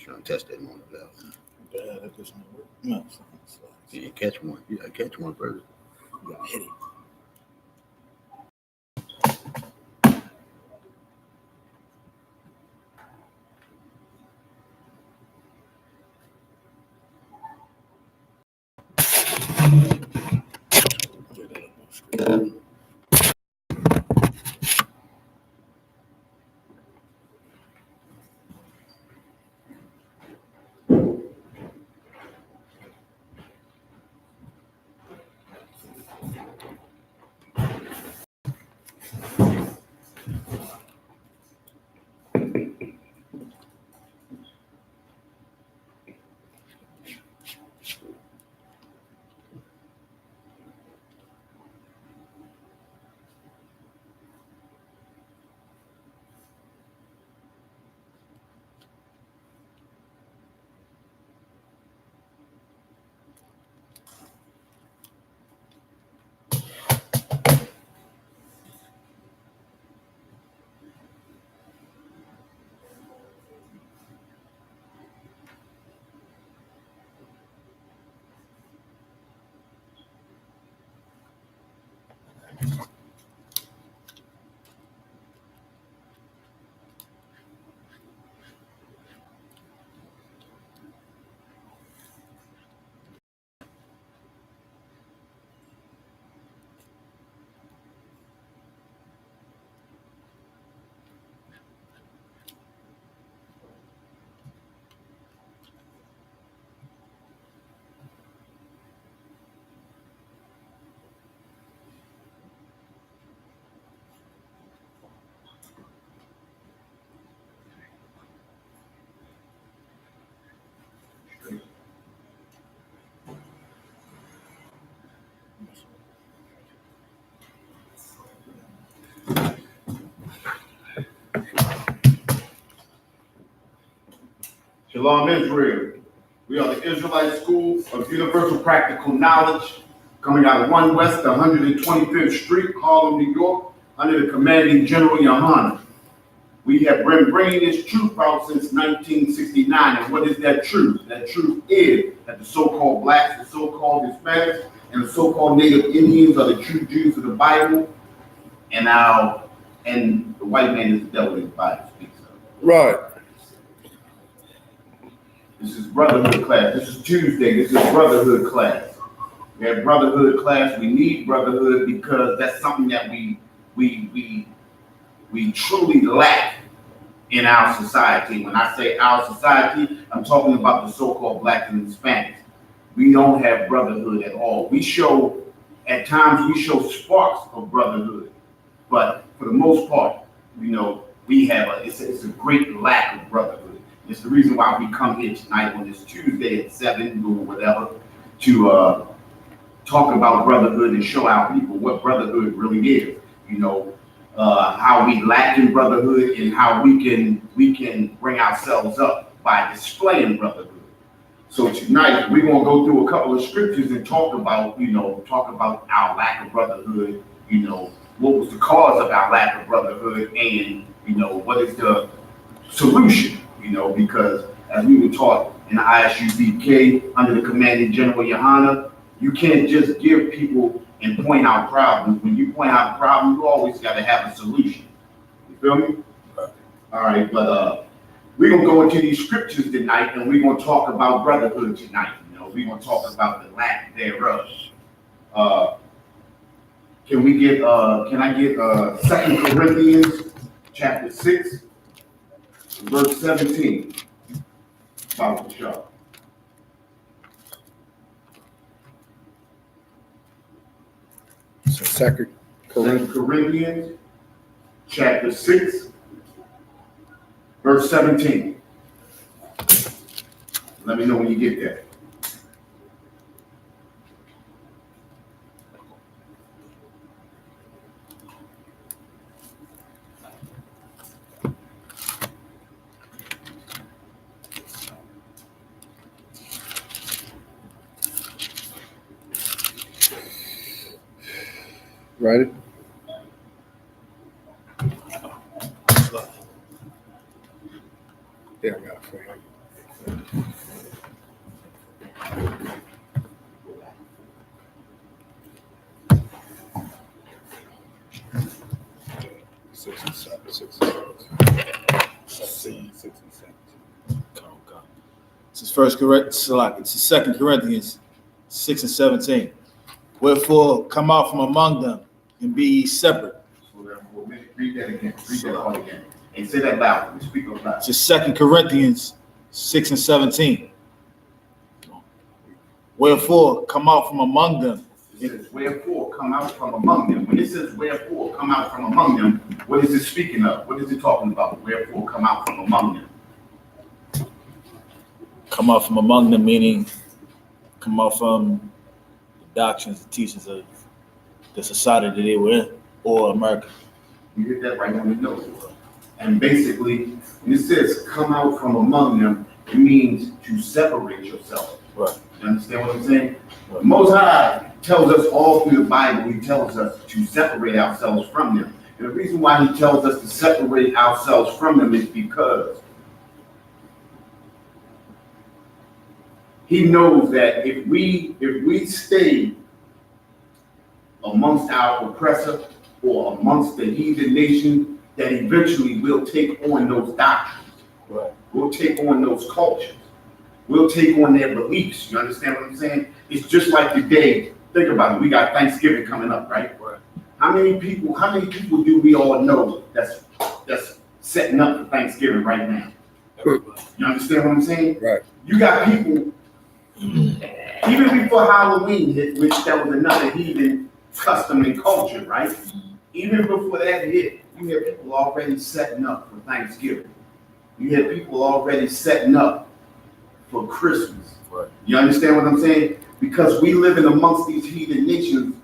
Trying to test that on the bell. Yeah, that doesn't work. No, You catch one. You gotta catch one first. you gotta hit it. Shalom Israel. We are the Israelite School of Universal Practical Knowledge, coming out of 1 West 125th Street, Harlem, New York, under the commanding General Yohana. We have been bringing this truth out since 1969. And what is that truth? That truth is that the so-called blacks, the so-called Hispanics, and the so-called Native Indians are the true Jews of the Bible, and the white man is the devil in the Bible speaks of. Right. This is Brotherhood class. This is Tuesday. This is Brotherhood class. We have Brotherhood class. We need Brotherhood because that's something that we truly lack in our society. When I say our society, I'm talking about the so-called blacks and Hispanics. We don't have Brotherhood at all. At times we show sparks of Brotherhood, but for the most part, it's a great lack of Brotherhood. It's the reason why we come here tonight on this Tuesday at 7 or whatever to talk about Brotherhood and show our people what Brotherhood really is. How we lack in Brotherhood and how we can bring ourselves up by displaying Brotherhood. So tonight we're gonna go through a couple of scriptures and talk about our lack of Brotherhood. What was the cause of our lack of Brotherhood, and what is the solution. Because as we were taught in the Isupk under the commanding General Yohana, you can't just give people and point out problems. When you point out a problem, you always got to have a solution. You feel me? All right, but we're going to go into these scriptures tonight, and we're going to talk about Brotherhood tonight. We're going to talk about the lack thereof. Can I get 2 Corinthians chapter 6? Verse 17, Bible shop. So 2 Corinthians chapter 6, verse 17. Let me know when you get there. Write it. Yeah, I got it for you. Six and seven. 17. Okay. This is First Corinthians. It's the 2 Corinthians 6 and 17. Wherefore, come out from among them and be ye separate. Read that again. Read that part again. And say that loud. Speak up loud. It's 2 Corinthians 6 and 17. Wherefore, come out from among them. It says, wherefore, come out from among them. When it says, wherefore, come out from among them, what is it speaking of? What is it talking about? Wherefore, come out from among them. Come out from among them, meaning come out from the doctrines, the teachings of the society that they were in, or America. You hit that right on the nose. And basically, when it says come out from among them, it means to separate yourself. Right. You understand what I'm saying? Right. Most High tells us all through the Bible, he tells us to separate ourselves from them. And the reason why he tells us to separate ourselves from them is because he knows that if we stay amongst our oppressor or amongst the heathen nation, that eventually we'll take on those doctrines. Right. We'll take on those cultures. We'll take on their beliefs. You understand what I'm saying? It's just like today. Think about it. We got Thanksgiving coming up, right? Right. How many people do we all know that's setting up for Thanksgiving right now? Everybody. You understand what I'm saying? Right. You got people, even before Halloween hit, which that was another heathen custom and culture, right? Even before that hit, you had people already setting up for Thanksgiving. You had people already setting up for Christmas. Right. You understand what I'm saying? Because we live in amongst these heathen nations,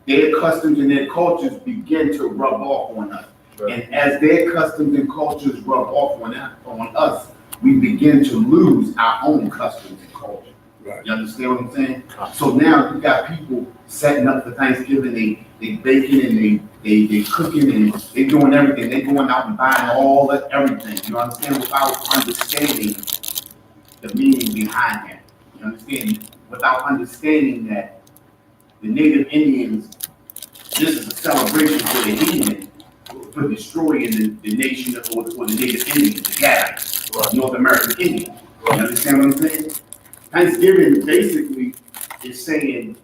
their customs and their cultures begin to rub off on us. Right. And as their customs and cultures rub off on us, we begin to lose our own customs and culture. Right. You understand what I'm saying? So now you got people setting up for Thanksgiving, they baking and they cooking and they doing everything. They going out and buying all that everything. You understand? Without understanding the meaning behind that. You understand? Without understanding that the Native Indians, this is a celebration for the heathen for destroying the nation or the Native Indians, the Gad, North American Indians. You understand what I'm saying? Thanksgiving basically is saying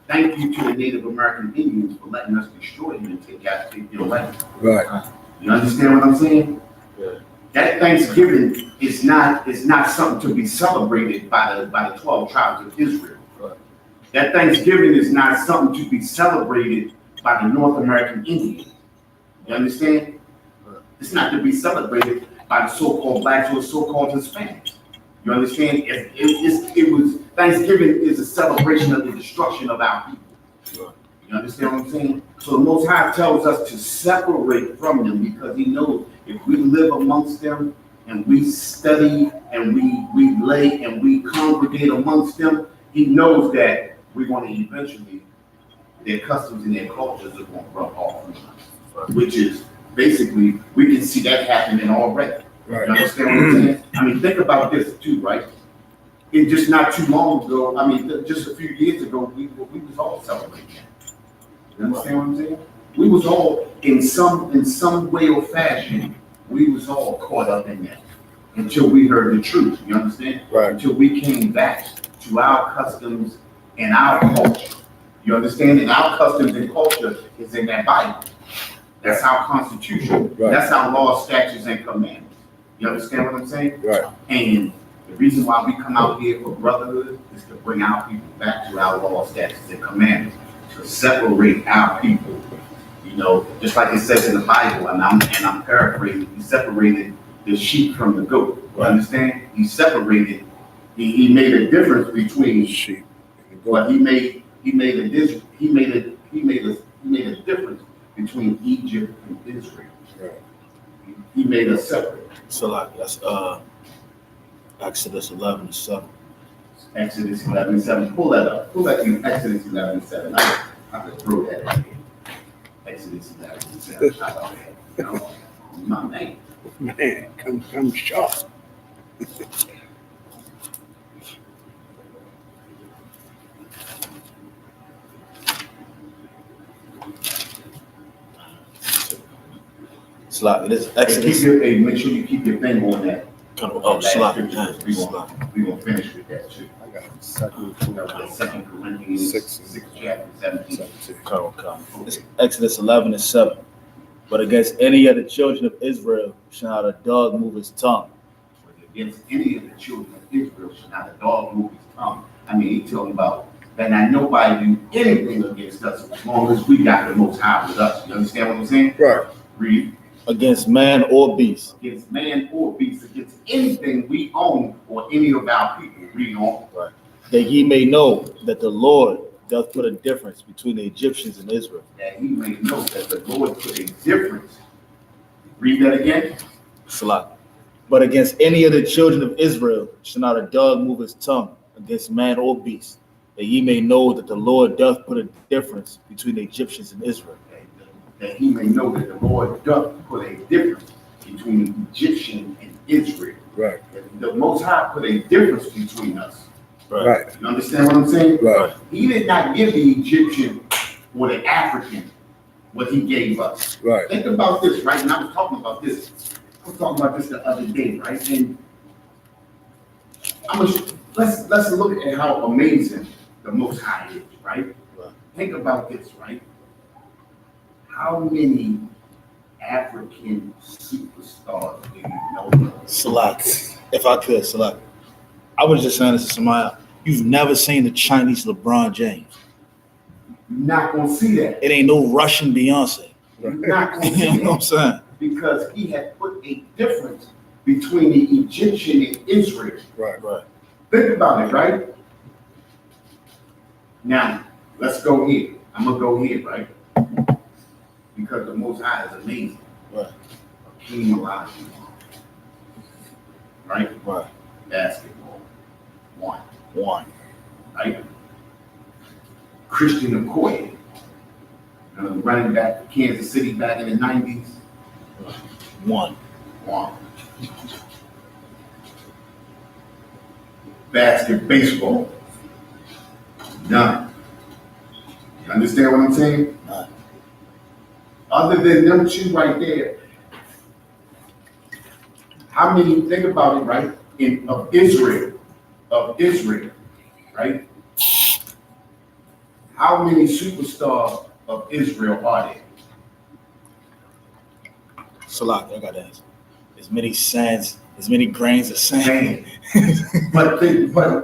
thank you to the Native American Indians for letting us destroy you and take your land. Right. You understand what I'm saying? Yeah. That Thanksgiving is not something to be celebrated by the 12 tribes of Israel. Right. That Thanksgiving is not something to be celebrated by the North American Indians. You understand? Right. It's not to be celebrated by the so-called blacks or so-called Hispanics. You understand? It was Thanksgiving is a celebration of the destruction of our people. Right. You understand what I'm saying? So the Most High tells us to separate from them because he knows if we live amongst them and we study and we lay and we congregate amongst them, he knows that we're going to eventually, their customs and their cultures are going to rub off on us. Right. Which is basically, we can see that happening already. Right. You understand what I'm saying? I mean, think about this too, right? It just not too long ago, I mean, just a few years ago, we was all celebrating. You understand what I'm saying? We was all, in some way or fashion, we was all caught up in that until we heard the truth. You understand? Right. Until we came back to our customs and our culture. You understand? And our customs and culture is in that Bible. That's our Constitution. Right. That's our law, statutes, and commandments. You understand what I'm saying? Right. And the reason why we come out here for Brotherhood is to bring our people back to our law, statutes, and commandments, to separate our people. You know, just like it says in the Bible, and I'm paraphrasing, he separated the sheep from the goat. You understand? He separated, he made a difference between Sheep. but he made a difference between Egypt and Israel. Right. He made us separate. So like that's Exodus 11:7. Exodus 11:7. Pull that up. Pull that in Exodus 11:7. I could throw that in here. Exodus 11:7. I thought, you know, my man. Man, come sharp. Slack. It is Hey, Exodus. make sure you keep your thing on that. Oh, Slack. We gonna finish with that too. I got second, Second Corinthians, Six. 6 chapter 17. 17. It's Exodus 11:7. But against any of the children of Israel shall not a dog move his tongue. Against any of the children of Israel shall not a dog move his tongue. I mean, he's talking about that not nobody do anything against us as long as we got the Most High with us. You understand what I'm saying? Right. Read. Against man or beast. Against man or beast, against anything we own or any of our people. Read on. Right. That ye may know that the Lord doth put a difference between the Egyptians and Israel. That he may know that the Lord put a difference. Read that again. Slack. But against any of the children of Israel shall not a dog move his tongue against man or beast, that ye may know that the Lord doth put a difference between the Egyptians and Israel. That he may know that the Lord doth put a difference between the Egyptian and Israel. Right. The Most High put a difference between us. Right. You understand what I'm saying? Right. He did not give the Egyptian or the African what he gave us. Right. Think about this, right? And I was talking about this. I was talking about this the other day, right? And let's look at how amazing the Most High is, right? Think about this, right? How many African superstars do you know? Slack. If I could, Slack. I was just saying this to somebody. You've never seen the Chinese LeBron James. You're not gonna see that. It ain't no Russian Beyonce. You're not gonna You see know what I'm that saying? because he had put a difference between the Egyptian and Israel. Right. Right. Think about it, right? Now, let's go here. I'm gonna go here, right? Because the Most High is amazing. Right. King Elijah. Right? Right. Basketball. One. Right? Christian Okoye. Running back for Kansas City back in the 90s. One. Baseball. None. You understand what I'm saying? None. Other than them two right there, how many, think about it, right? Of Israel, right? How many superstars of Israel are there? Slack. I got to answer. As many sands, as many grains of sand. But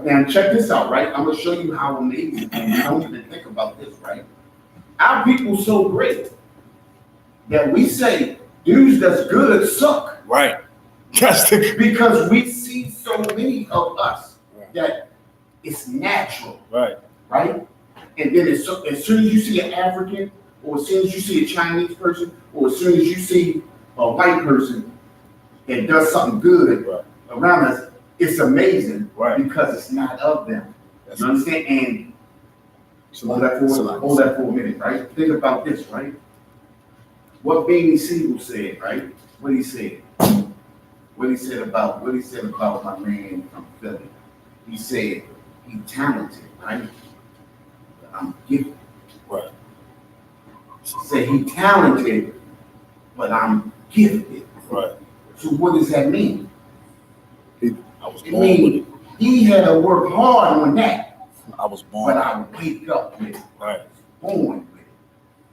now check this out, right? I'm gonna show you how amazing. And you don't even think about this, right? Our people so great that we say dudes that's good suck. Right. That's the Because we see so many of us that it's natural, right. right? And then as soon as you see an African, or as soon as you see a Chinese person, or as soon as you see a white person that does something good Right. around us, it's amazing, Right. because it's not of them. That's You understand? And hold that for a minute, right? Think about this, right? What Beanie Siegel said, right? What he said about my man from Philly. He said he's talented, right? But I'm gifted. Right. Say he talented, but I'm gifted. Right. So what does that mean? I was It born with it. means he had to work hard on that, I was born. but I wake up with it. Right. Born with it.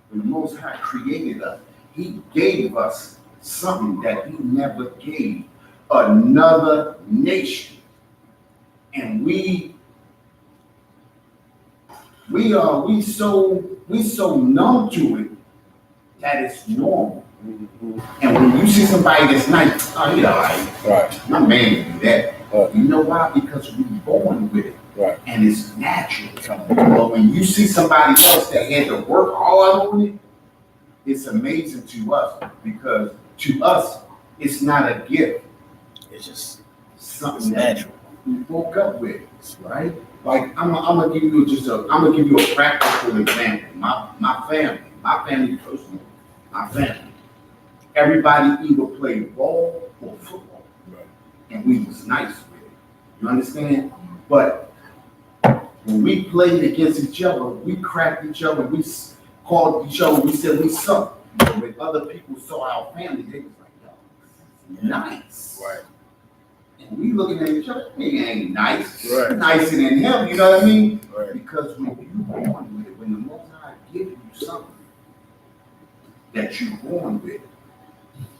When the Most High created us, he gave us something that he never gave another nation. And we so numb to it that it's normal. And when you see somebody that's nice, oh, he all right. Right. My man can do that. Right. You know why? Because we're born with it. Right. And it's natural. But when you see somebody else that had to work hard on it, it's amazing to us, because to us, it's not a gift. It's just Something it's that natural. we woke up with, right? Like I'm gonna give you a practical example. My family personally, my family. Everybody either played ball or football, Right. and we was nice with it. You understand? But when we played against each other, we cracked each other, we called each other, we said we suck. But when other people saw our family, they was like, yo, this is nice. Right. And we looking at each other, nigga ain't nice. Right. Nicer than him, you know what I mean? Right. Because when you born with it, when the Most High gives you something that you're born with,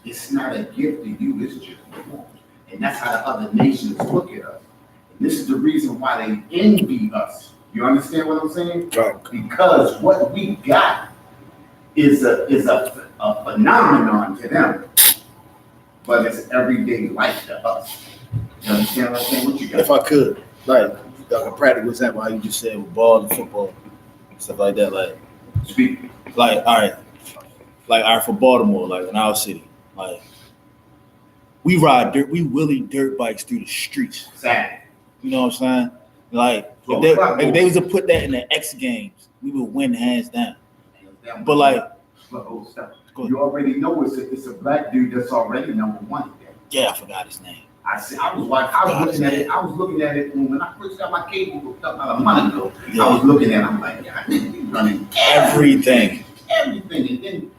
it's not a gift to you, it's just born. And that's how the other nations look at us. And this is the reason why they envy us. You understand what I'm saying? Right. Because what we got is a phenomenon to them, but it's everyday life to us. You understand what I'm saying? What you got? If I could, like a practical example, how you just said with ball and football, stuff like that, Speak. all right, for Baltimore, like in our city, like we ride dirt, we wheelie dirt bikes through the streets. Sad. You know what I'm saying? Like if they was to put that in the X Games, we would win hands down. But like, You already know it's a black dude that's already number one there. yeah, I forgot his name. I was looking at it when I first got my cable hooked up about a month ago. Yeah. I was looking at it, I'm like, yeah, he's running Everything. everything. And then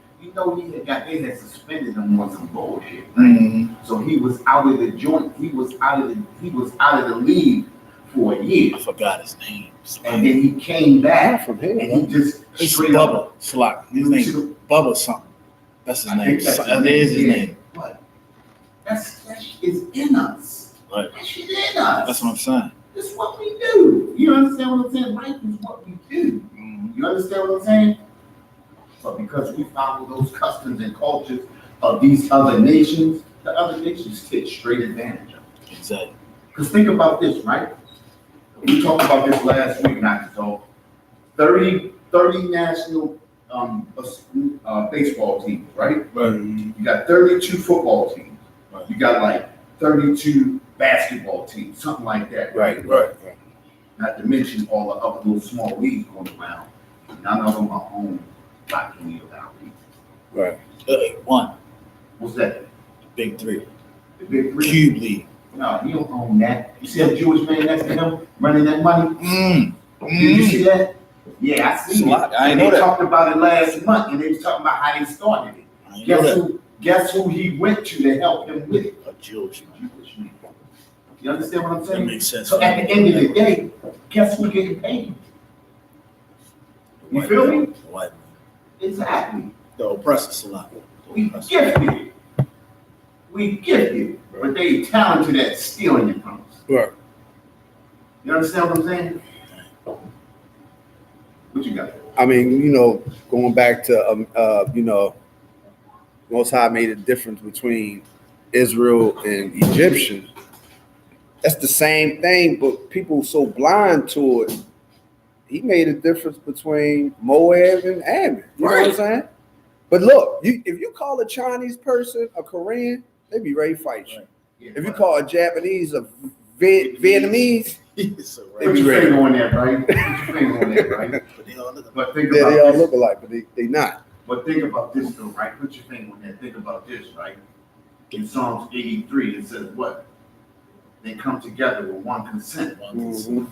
they had suspended him on some bullshit. Right? Mm-hmm. So he was out of the joint. He was out of the league for a year. I forgot his name. And then he came back From here, and he just It's straight up. Bubba Slock. His name Bubba something. That's his I name. think that's That is his name. But that shit is in us. Right. That shit in us. That's what I'm saying. This is what we do. You understand what I'm saying? Life is what we do. Mm-hmm. You understand what I'm saying? But because we follow those customs and cultures of these other nations, the other nations take straight advantage of it. Exactly. Because think about this, right? We talked about this last week, not to talk. 30 national baseball teams, right? You got 32 football teams. Right. You got like 32 basketball teams, something like that. Right. Not to mention all the other little small leagues going around. None of them are owned by any of our leagues. Right. One, What's that? the big three. The big three? Cube League. No, you don't own that. You see that Jewish man next to him running that money? Did you see that? Yeah, I see it. I And know they that. talked about it last month, and they was talking about how they started it. I know that. Guess who he went to help him with it? A Jewish man. Jewish man. You understand what I'm That saying? makes sense. So at the end of the day, guess who getting paid? You feel me? White man. Exactly. The oppressors a lot. We gifted. We gifted, but they talented at stealing it from us. Right. You understand what I'm saying? What you got? I mean, going back to, Most High made a difference between Israel and Egyptians. That's the same thing, but people so blind to it. He made a difference between Moab and Ammon. You know what I'm saying? But look, if you call a Chinese person a Korean, they be ready to fight you. Right. Yeah, If you call a Japanese a Vietnamese, So, They put be your ready. finger on that, right? Put your finger on that, right? But they all look But think they about all this. look alike, but they not. But think about this though, right? Put your finger on that. Think about this, right? In Psalms 83, it says what? They come together with one consent. Mhm.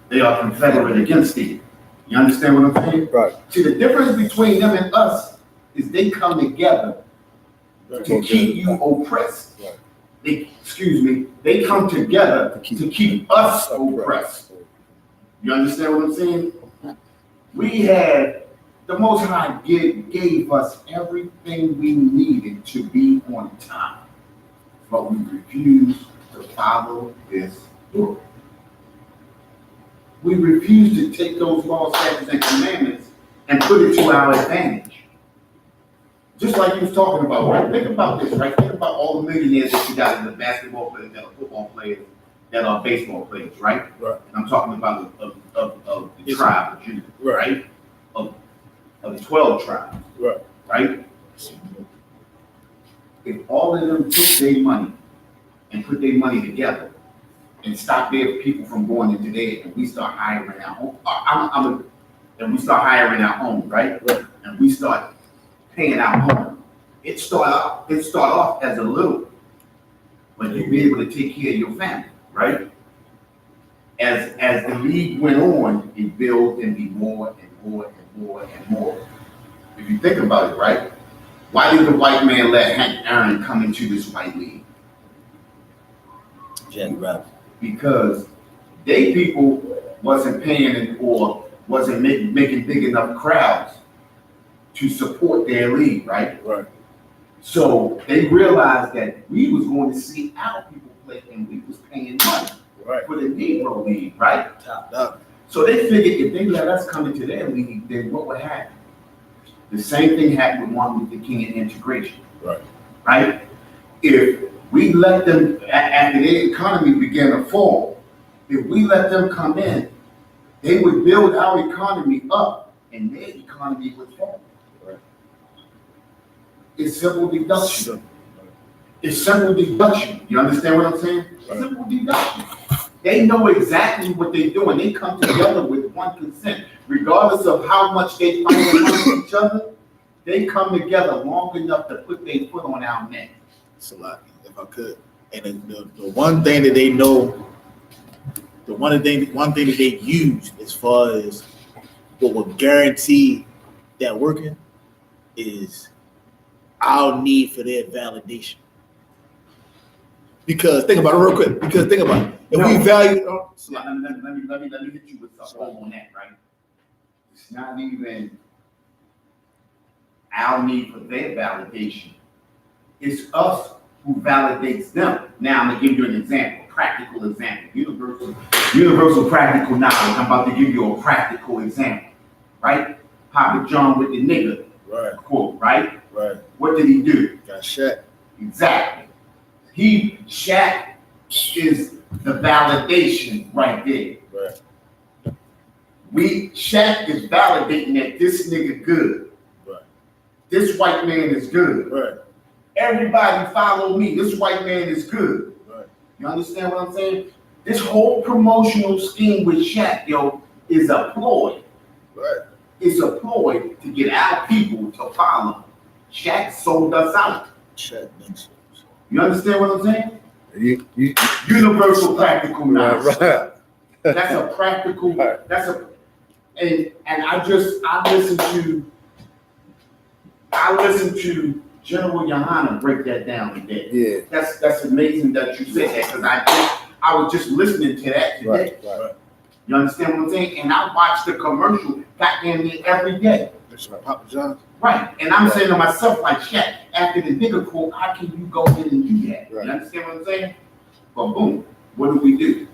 They are confederate against thee. You understand what I'm saying? Right. See, the difference between them and us is they come together to keep you oppressed. Right. They come together to keep us oppressed. You understand what I'm saying? We had, the Most High gave us everything we needed to be on time, but we refused to follow this book. We refused to take those laws, statutes, and commandments and put it to our advantage. Just like you was talking about, right? Think about this, right? Think about all the millionaires that you got in the basketball players, that are football players, that are baseball players, right? Right. And I'm talking about of the tribe of Judah, Right. right? Of the 12 tribes, Right. right? If all of them took their money and put their money together and stop their people from going into there, and we start hiring our own, and we start hiring our own, right? Right. And we start paying our own. It start off as a little, but you'll be able to take care of your family, right? As the league went on, it built and be more and more and more and more. If you think about it, right? Why did the white man let Hank Aaron come into this white league? Jack Rabbit. Because they people wasn't paying it or wasn't making big enough crowds to support their league, right? Right. So they realized that we was going to see our people play and we was paying money Right. for the Negro League, right? Top up. So they figured if they let us come into their league, then what would happen? The same thing happened with Martin Luther King and integration. Right. Right? If we let them, after their economy began to fall, if we let them come in, they would build our economy up and their economy would fall. Right. It's simple deduction. It's simple deduction. You understand what I'm saying? Right. Simple deduction. They know exactly what they're doing. They come together with one consent. Regardless of how much they fight amongst each other, they come together long enough to put their foot on our neck. It's a lot, if I could. And the one thing that they know, the one thing that they use as far as what will guarantee that working is our need for their validation. Because think about it real quick. Because think about it. If we value, Let me hit you with something on that, right? It's not even our need for their validation. It's us who validates them. Now I'm gonna give you an example, practical example, universal practical knowledge. I'm about to give you a practical example, right? Papa John with the nigga right, quote, right? right, What did he do? got Shaq. Exactly. Shaq is the validation right there. Right, Shaq is validating that this nigga good. right, This white man is good. right, Everybody follow me. This white man is good. right. You understand what I'm saying? This whole promotional scheme with Shaq, yo, is a ploy. Right. It's a ploy to get our people to follow. Shaq sold us out. Shaq thinks so. You understand what I'm saying? You, Universal practical knowledge. right. That's a practical. Right. That's a. And I listened to General Yohana break that down today. Yeah. That's amazing that you said that because I was just listening to that today. Right. Right. You understand what I'm saying? And I watch the commercial goddamn near every day. That's right. Papa John. Right. And I'm saying to myself, like, Shaq, after the nigga quote, how can you go in and do that? Right. You understand what I'm saying? But boom, what do we do?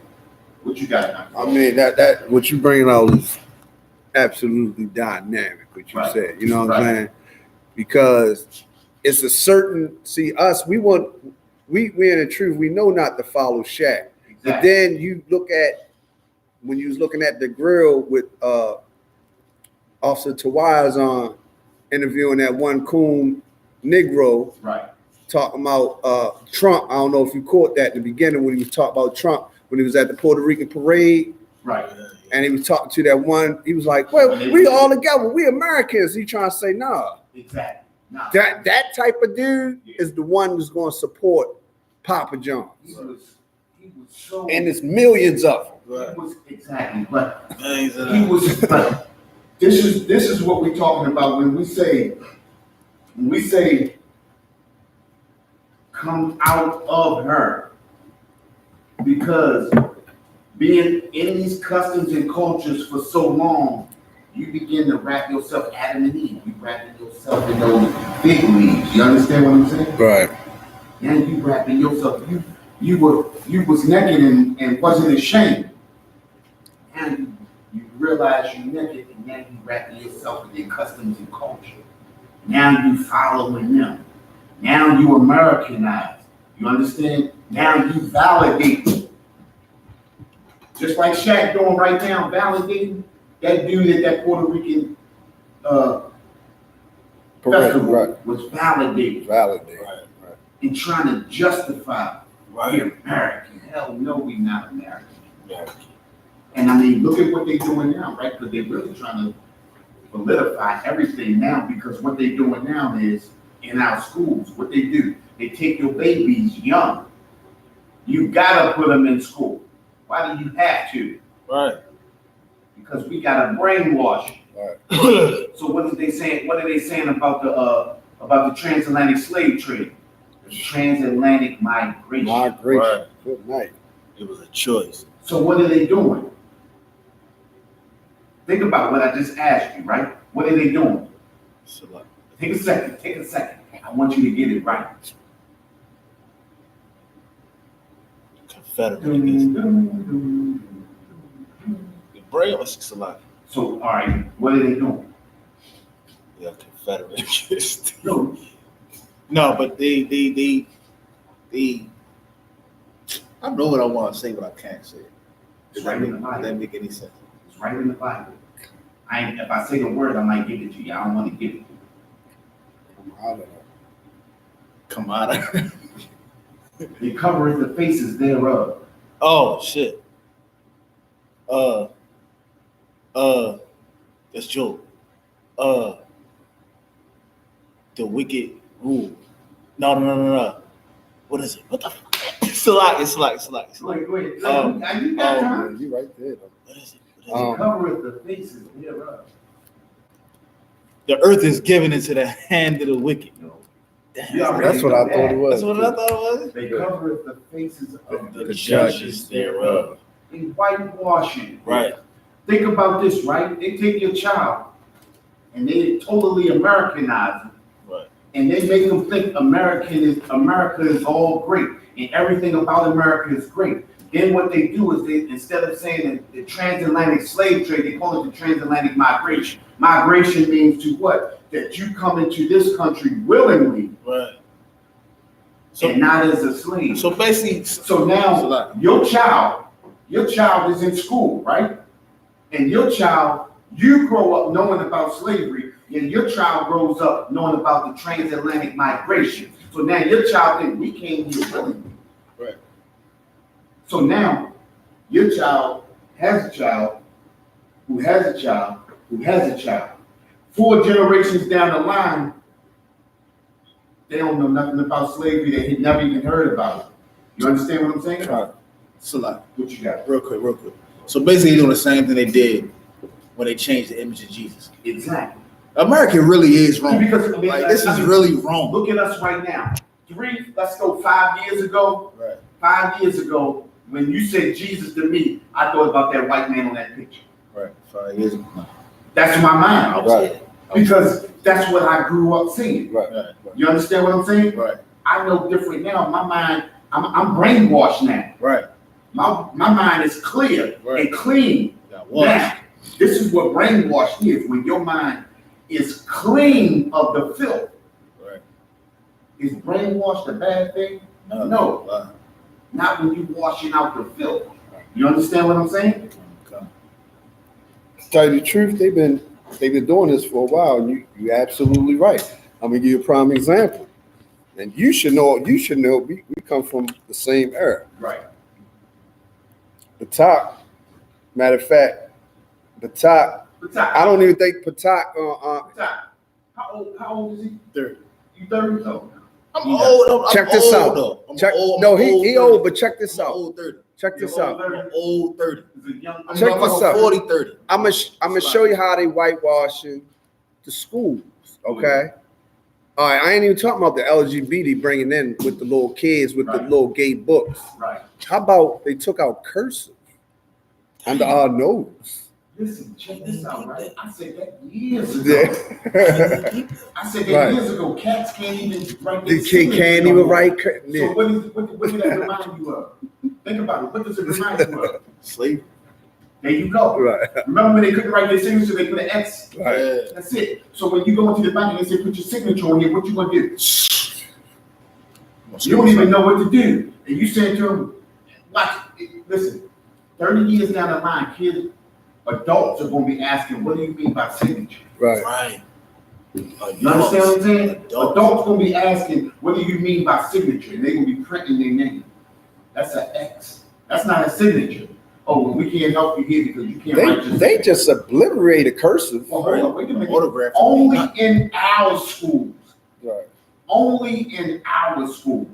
What you got now? I mean that what you bringing out is absolutely dynamic. What you Right. said, you know what Right. I'm saying? Because it's a certain us. We in the truth. We know not to follow Shaq, but Exactly. then you look at when you was looking at the grill with Officer Tawaz on interviewing that one coon Negro Right. talking about Trump. I don't know if you caught that in the beginning when he was talking about Trump when he was at the Puerto Rican parade. Right. And he was talking to that one. He was like, "Well, we all together. We Americans." He trying to say, "Nah, Exactly. Nah. that type of dude is the one who's going to support Papa John, He was so. and there's millions of them." Right. He was exactly, but Things that he was. But this is what we're talking about when we say come out of her, because being in these customs and cultures for so long, you begin to wrap yourself Adam and Eve. You wrapping yourself in those big leaves. You understand what I'm saying? Right. And you wrapping yourself. You was naked and wasn't ashamed. And you realize you're naked, and now you wrapping yourself in their customs and culture. Now you following them. Now you Americanize. You understand? Now you validate. Just like Shaq doing right now, validating that dude at that Puerto Rican festival Right. was validated Validate. Right. Right. and trying to justify Right. we're American. Hell no, we not American. Yeah. And I mean, look at what they're doing now, right? Because they're really trying to solidify everything now, because what they're doing now is in our schools, what they do, they take your babies young. You gotta put them in school. Why do you have to? Right. Because we gotta brainwash. Right. So what are they saying? What are they saying about about the transatlantic slave trade, the transatlantic migration. Migration. Right. Good night. It was a choice. So what are they doing? Think about what I just asked you, right? What are they doing? Salak. Take a second. I want you to get it right. Confederate against the brain or Salak. So, all right, what are they doing? Yeah, Confederate against. No, No, but they I don't know what I want to say, but I can't say it. it's right in the That Bible. doesn't make any sense. It's right in the Bible. If I say the word, I might give it to you. I don't want to give it to you. I don't know. Come on. They covereth the faces thereof. Oh shit. That's Job. The wicked rule. No. What is it? What the fuck? It's Salak. Wait. You Oh, got time? man, you right there. Though. What is it? They covereth the faces thereof. The earth is given into the hand of the wicked. No. Damn, You already That's what know I thought that. it was. that's what I thought it was. They covereth the faces of The the judges thereof. in whitewashing. Right. Think about this, right? They take your child and they totally Americanize them. Right. And they make them think America is all great and everything about America is great. Then what they do is they, instead of saying that the transatlantic slave trade, they call it the transatlantic migration. Migration means to what? That you come into this country willingly Right. So and not as a slave. so basically So now Salak. your child is in school, right? And your child, you grow up knowing about slavery, and your child grows up knowing about the transatlantic migration. So now your child thinks we came here willingly. Right. So now your child has a child who has a child who has a child. 4 generations down the line, they don't know nothing about slavery. They had never even heard about it. You understand what I'm saying? Right. Salak. What you got? Real quick. So basically doing the same thing they did when they changed the image of Jesus. Exactly. America really is wrong. Because, I mean, Like, this is really wrong. Look at us right now. Let's go 5 years ago. Right. 5 years ago, when you said Jesus to me, I thought about that white man on that picture. Right. 5 years ago. That's in my mind. I was Right. here. Because that's what I grew up seeing. Right. Right. You understand what I'm saying? Right. I know different now. My mind, I'm brainwashed now. Right. My mind is clear Right. and clean. Got one. Now, this is what brainwash is. When your mind is clean of the filth. Right. Is brainwashed a bad thing? No. Right. Not when you washing out the filth. You understand what I'm saying? Okay. To tell you the truth, they've been doing this for a while, and you're absolutely right. I'm gonna give you a prime example. And you should know, we come from the same era. Right. Patak, matter of fact, Patak, I don't even think Patak, How old is he? 30. You 30? Oh, I'm Yeah. old. I'm check this old, out. though. I'm Check, old. no, I'm he 30. old, but check this I'm out. old 30. Check this You're out. old 30? I'm old 30. Is it young? I'm Check about this out. 40, 30. I'm gonna show you how they whitewashing the schools, okay? All right, I ain't even talking about the LGBT bringing in with the little kids with the Right. little gay books. Right. How about they took out cursive under our nose? Listen, check this out, right? I said that years ago. Yeah. I said that Right. years ago. Cats can't even write The their kid can't even write. So Yeah. what did that remind you of? Think about it. What does it remind you of? Slavery. There you go. Right, Remember when they couldn't write their signature, they put an X? right. Yeah. That's it. So when you go into the bank and they say put your signature on here, what you gonna do? You don't even know what to do. And you say to them, watch, listen, 30 years down the line, kids, adults are gonna be asking, what do you mean by signature? Right. Right. You understand what I'm saying? Adults. Adults gonna be asking, what do you mean by signature? And they're gonna be printing their name. That's an X. That's not a signature. Oh, well, we can't help you here because you can't write your They signature. just obliterated cursive. Well, hold on, wait a minute. Autograph. Only in our schools. Right. Only in our schools.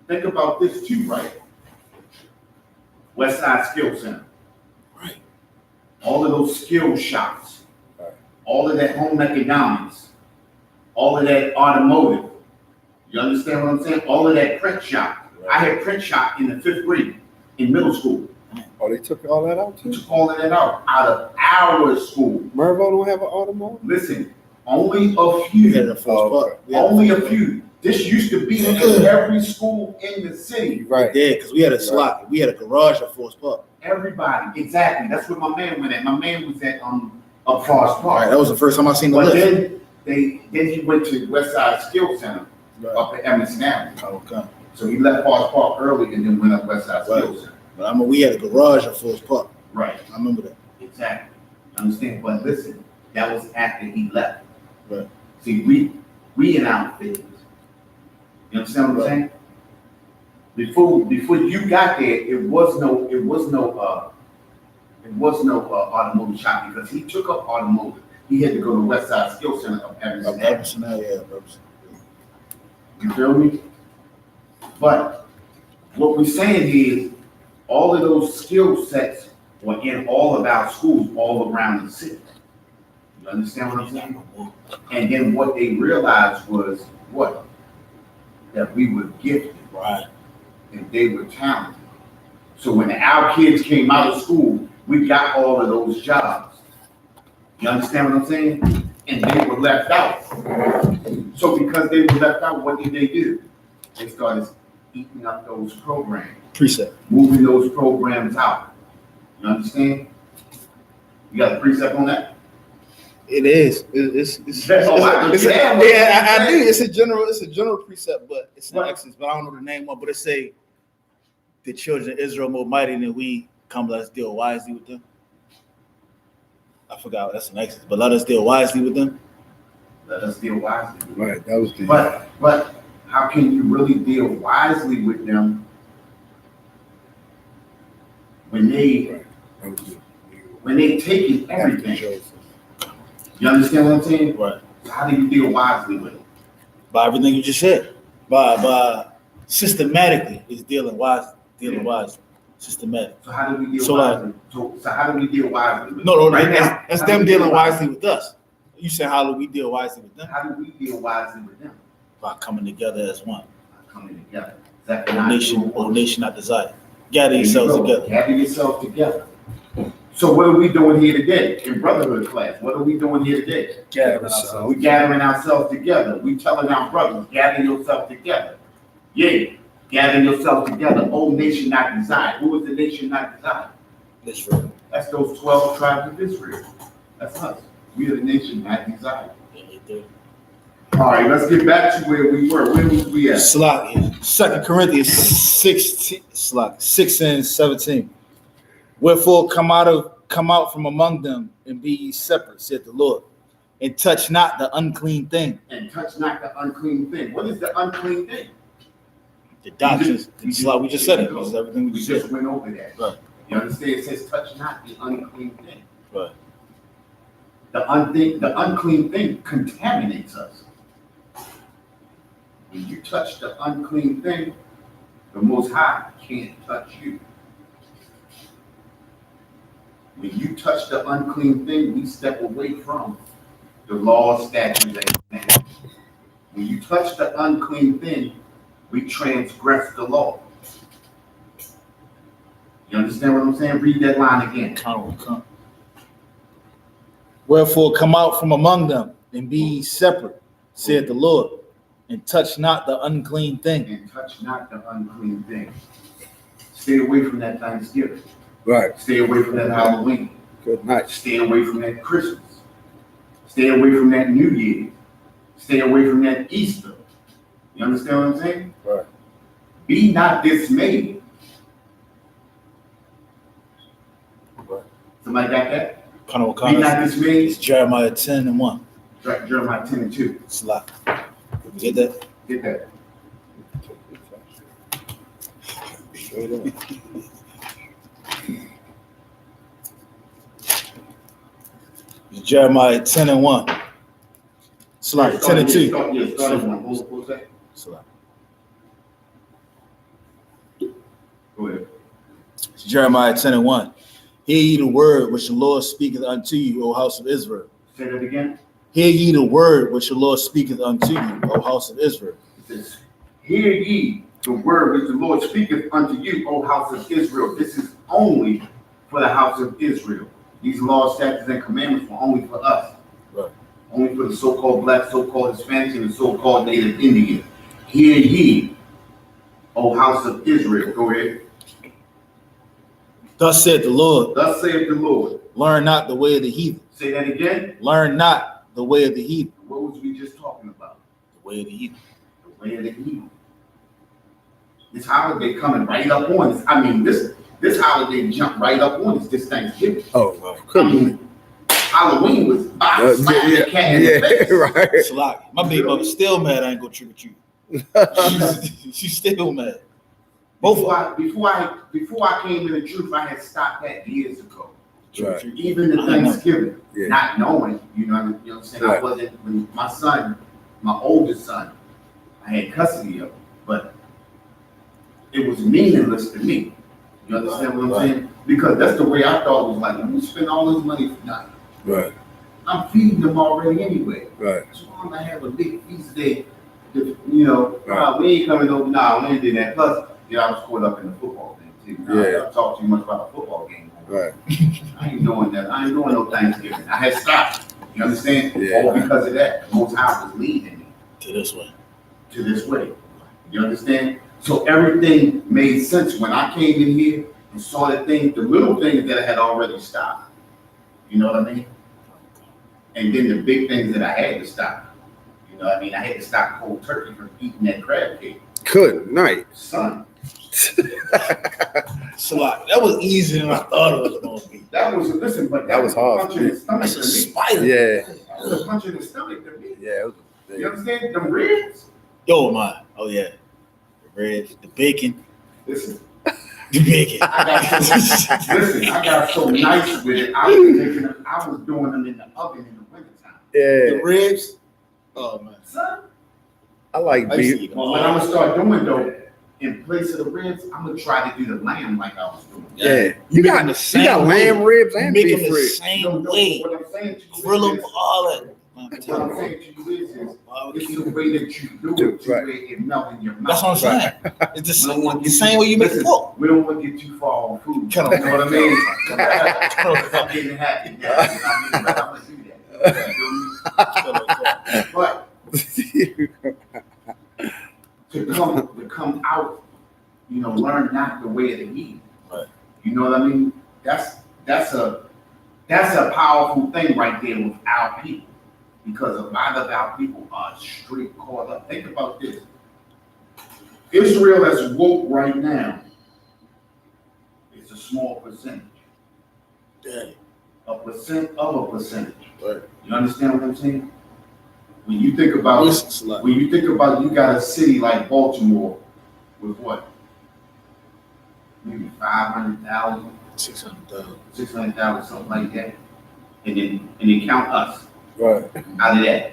Think about this too, right? West Side Skill Center. Right. All of those skill shops. Right. All of that home economics. all of that automotive. You understand what I'm saying? All of that print shop. I had print shop in the 5th grade in middle school. Oh, they took all that out We too? took all of that out of our school. Mervo don't have an automotive? Listen, only a We had a few. Forest Park. We had Only a Forest few. This used to be in every school in the city. Park. Right. Yeah, because we had a slot. We had a garage at Forest Park. Everybody, exactly. That's where my man went at. My man was at up Forest All right, Park. that was the first time I seen the But list. then he went to West Side Skills Center up at Emerson Avenue. Oh, okay. So he left Forest Park early and then went up West Side Skills Center. But I mean, we had a garage at Forest Park. Right, I remember that. exactly. Understand? But listen, that was after he left. Right. See, we in our phase. You understand what I'm saying? Before you got there, it was no automotive shop because he took up automotive. He had to go to West Side Skills Center of Emerson Avenue. Emerson, yeah, Emerson. You feel me? But what we're saying is all of those skill sets were in all of our schools all around the city. You understand what I'm saying? And then what they realized was what? That we were gifted. Right. And they were talented. So when our kids came out of school, we got all of those jobs. You understand what I'm saying? And they were left out. So because they were left out, what did they do? They started eating up those programs, Precept. moving those programs out. You understand? You got a precept on that? It is. It's Oh, I understand. yeah, I do. It's a general precept, but it's an Right. Exodus. But I don't know the name of. But it say, the children of Israel more mighty than we. Come, let us deal wisely with them. I forgot. That's an Exodus. But let us deal wisely with them. Let us deal wisely. Right, that was the. But how can you really deal wisely with them when they taking everything? You understand what I'm saying? Right. So how do you deal wisely with it? By everything you just said. By systematically is dealing wisely. Systematic. So how do we deal So, wisely? So how do we deal wisely with it? No, Right that's, now, that's how do them we deal dealing wisely with us. You said how do we deal wisely with them? How do we deal wisely with them? By coming together as one. Coming together. O nation not desire. Gather yourselves together. Gather yourselves together. So what are we doing here today in Brotherhood class? What are we doing here today? We gathering ourselves together. We telling our brothers, gather yourself together. Yeah, gather yourself together. O nation not desired. Who is the nation not desired? Israel. That's those 12 tribes of Israel. That's us. We are the nation not desired. All right, let's get back to where we were. Where was we at? Slot, 2 Corinthians 6 and 17. Wherefore come out from among them and be ye separate, said the Lord, and touch not the unclean thing. And touch not the unclean thing. What is the unclean thing? The doctrines, we just said it. This is everything we We just just said. went over that. Right. You understand? It says, touch not the unclean thing. Right. The unclean thing contaminates us. When you touch the unclean thing, the Most High can't touch you. When you touch the unclean thing, we step away from the law, statutes, and commandments. When you touch the unclean thing, we transgress the law. You understand what I'm saying? Read that line again. Come. Wherefore come out from among them and be ye separate, said the Lord, and touch not the unclean thing. And touch not the unclean thing. Stay away from that Thanksgiving. Right. Stay away from that Halloween. Good night. Stay away from that Christmas. Stay away from that New Year. Stay away from that Easter. You understand what I'm saying? Right. Be not dismayed. Right. Somebody got that? Kind of Be not dismayed. It's Jeremiah 10 and 1. Jeremiah 10 and 2. Slot. You get that? Get that. Straight up. It's Jeremiah 10 and 1. Slot. 10 and 2. Start at one. What was that? Slot. Go ahead. It's Jeremiah 10 and 1. Hear ye the word which the Lord speaketh unto you, O house of Israel. Say that again. Hear ye the word which the Lord speaketh unto you, O house of Israel. It says, hear ye the word which the Lord speaketh unto you, O house of Israel. This is only for the house of Israel. These laws, statutes, and commandments were only for us. Right. Only for the so-called black, so-called Hispanics, and the so-called Native Indians. Hear ye, O house of Israel. Go ahead. Thus saith the Lord, Thus saith the Lord. learn not the way of the heathen. Say that again. Learn not the way of the heathen. What was we just talking about? The way of the heathen. The way of the heathen. This holiday coming right up on us. I mean, this holiday jumped right up on us. This Thanksgiving. Oh, I come on. mean, Halloween was slapping the cat in the face. Right. Salaki. My baby mother still mad I ain't go trick or treat. She's still mad. Both of them. Before I came to the truth, I had stopped that years ago. Right. Even the Thanksgiving, Yeah. not knowing, you know what I'm saying? Right. I wasn't, when my son, my oldest son, I had custody of him, but it was meaningless to me. You understand what I'm Right. saying? Because that's the way I thought it was like, let me spend all this money for nothing. Right. I'm feeding them already anyway. Right. So I'm gonna have a big feast day. You know, Right. we ain't coming over. Nah, we ain't did that. Plus, I was caught up in the football thing too. Yeah. I talk too much about the football game. Right. I ain't doing that. I ain't doing no Thanksgiving. I had stopped. You understand? Yeah. All because of that. The Most High was leading me To this way. to this way. You understand? So everything made sense when I came in here and saw the little things that I had already stopped. You know what I mean? And then the big things that I had to stop. You know what I mean? I had to stop cold turkey from eating that crab cake. Good night. Son, Salaki. That was easier than I thought it was going to be. that was, listen, but That was a hard. punch in the stomach That's to a me. spider. Yeah. That was a punch in the stomach to me. Yeah. It was, You understand? The ribs? Yo, man. Oh, yeah. The ribs, the bacon, Listen, the bacon. I got so nice with it. I was doing them in the oven in the wintertime. yeah. The ribs. Oh, man. Son, I like I used to beef. eat them well, all. what I'm gonna start doing though, in place of the ribs, I'm gonna try to do the lamb like I was doing. Yeah. You You make got them the you same got lamb way. ribs You and make them beef the ribs. same way. What I'm saying to you Grill them, is, all that. what I'm saying to you is it's Barbecue. the way that you do it, to Right. where it melt in your mouth. That's what I'm saying. It's the same way you make the Listen, pork. we don't want to get too far on food. Cut You know what I mean? Cut I'm getting happy. Yeah, I mean, but I'm gonna do that. You feel me? But to come out, learn not the way of the heathen. Right. You know what I mean? That's a powerful thing right there with our people, because a lot of our people are straight caught up. Think about this. Israel that's woke right now is a small percentage. Yeah. A percent of a percentage. Right. You understand what I'm saying? When you think about Listen, you got a city like Baltimore with what? Maybe 500,000, 600,000. 600,000, something like that. And then count us Right. out of that.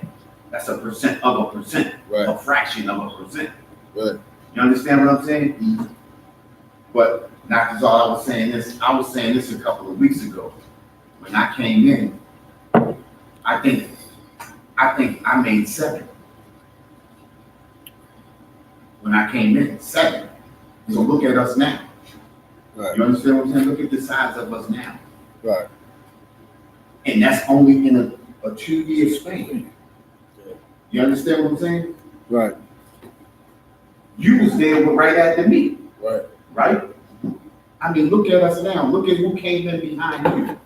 That's a percent of a percent, Right. a fraction of a percent. Right. You understand what I'm saying? But not just all I was saying this a couple of weeks ago. When I came in, I think I made 7. When I came in, 7. So look at us now. Right. You understand what I'm saying? Look at the size of us now. Right. And that's only in a 2-year span. You understand what I'm saying? Right. You was there right after me, Right. right? I mean, look at us now. Look at who came in behind you.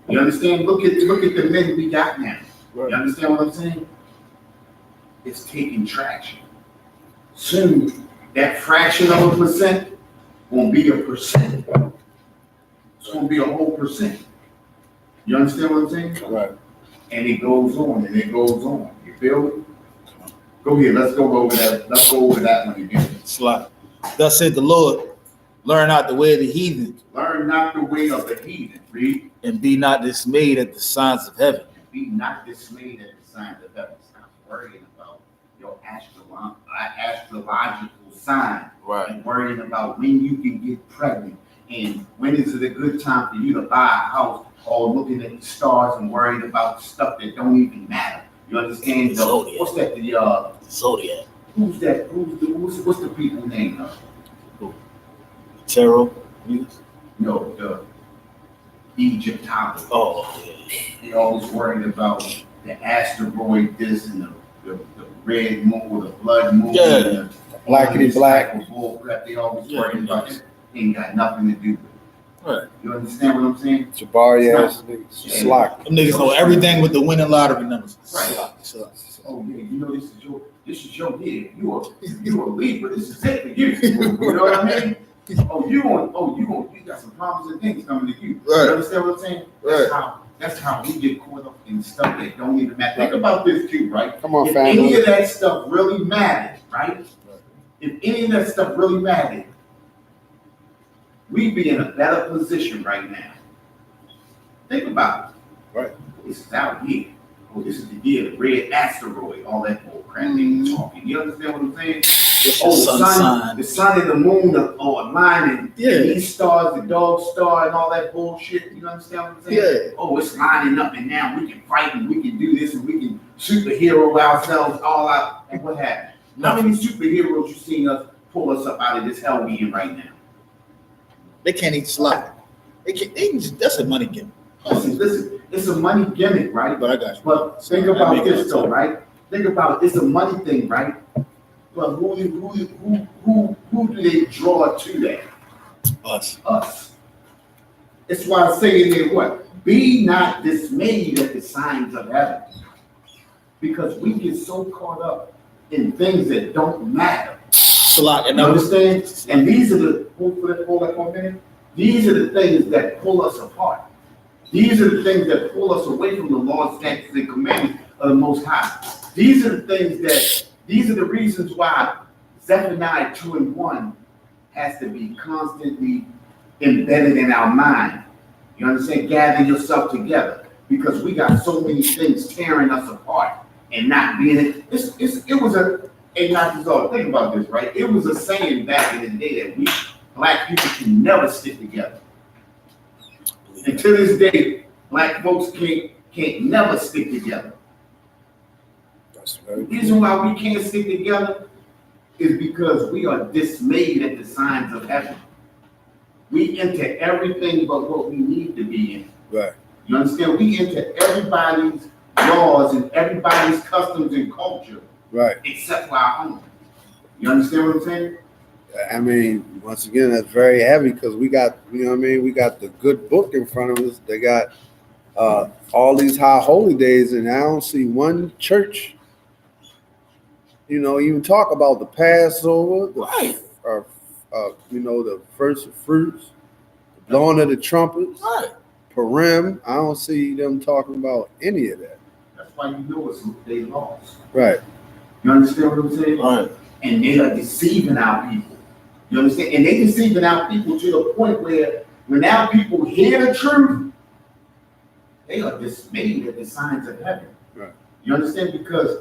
You understand? Look at the men we got now. You Right. understand what I'm saying? It's taking traction. Soon, that fraction of a percent won't be a percent. It's gonna be a whole percent. You understand what I'm saying? Right. And it goes on and it goes on. You feel me? Go ahead, let's go over that. Let's go over that one again. Slide. Thus said the Lord, learn not the way of the heathen, Learn not the way of the heathen. Read. and be not dismayed at the signs of heaven. Be not dismayed at the signs of heaven. Stop worrying about your astrological sign. Right. And worrying about when you can get pregnant and when is it a good time for you to buy a house, or looking at the stars and worrying about stuff that don't even matter. You understand? The, Zodiac. what's that? The Zodiac. who's that? What's the people name? Tarot. No, the Egyptology. Oh, yeah. They always worried about the asteroid this and the red moon or the blood moon. Yeah. And the, Blackity black. type of bull crap. They always Yeah, worried about yes. it. Ain't got nothing to do with it. Right. You understand what I'm saying? Jabari ass niggas. Slock. Them niggas know everything with the winning lottery numbers. Right. Oh yeah, you know this is your year. You are a Libra. This is it for you. You know what I mean? You got some problems and things coming to you. Right. You understand what I'm saying? That's how we get caught up in stuff that don't even matter. Think about this too, right? Come on, if family. any of that stuff really mattered, right? If any of that stuff really mattered, we'd be in a better position right now. Think about it. Right. This is out here. Oh, this is the year, the red asteroid, all that bull crap they were talking. You understand what I'm saying? Oh, The sun and the moon are aligning. Yeah. These stars, the dog star, and all that bullshit. You understand what I'm saying? Yeah. Oh, it's lining up, and now we can fight, and we can do this, and we can superhero ourselves all out. And what happened? How many superheroes you seen us pull us up out of this hell we in right now? They can't eat slide. That's a money gimmick. Listen, it's a money gimmick, right? But I got you. But think about this though, right? Think about it's a money thing, right? But who do they draw to that? Us. Us. That's why I say in there what? Be not dismayed at the signs of heaven. Because we get so caught up in things that don't matter. Slot. You understand? And these are the hold that for a minute. These are the things that pull us apart. These are the things that pull us away from the laws, statutes, and commandments of the Most High. These are the reasons why Zephaniah 2:1 has to be constantly embedded in our mind. You understand? Gather yourself together because we got so many things tearing us apart and not being it. It was a not just all think about this, right? It was a saying back in the day that we black people can never stick together. And to this day, black folks can't never stick together. That's The right. reason why we can't stick together is because we are dismayed at the signs of heaven. We enter everything but what we need to be in. Right. You understand? We enter everybody's laws and everybody's customs and culture Right. except for our own. You understand what I'm saying? I mean, once again, that's very heavy because we got, you know what I mean? We got the good book in front of us. They got all these high holy days, and I don't see one church, you know, even talk about the Passover, Right. The first fruits, the blowing of the trumpets, Right. Purim. I don't see them talking about any of that. That's why you know it's they lost. Right. You understand what I'm saying? Right. And they are deceiving our people. You understand? And they deceiving our people to the point where when our people hear the truth, they are dismayed at the signs of heaven. Right. You understand? Because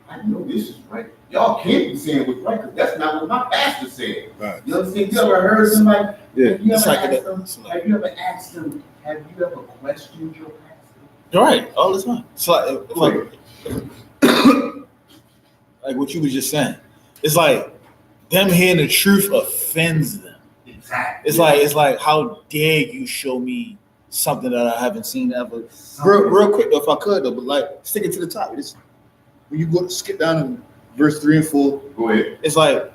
I know this is right. Y'all can't be saying what's right because that's not what my pastor said. Right. You understand? You ever heard somebody? Yeah. Have you It's ever like asked that. them? It's like- Have you ever asked them? Have you ever questioned your pastor? Right. All the time. It's like what you was just saying. It's like them hearing the truth offends them. Exactly. It's like how dare you show me something that I haven't seen ever. Real quick though, if I could though, but like stick it to the top. It's, when you go skip down in verse 3 and 4, Go ahead. it's like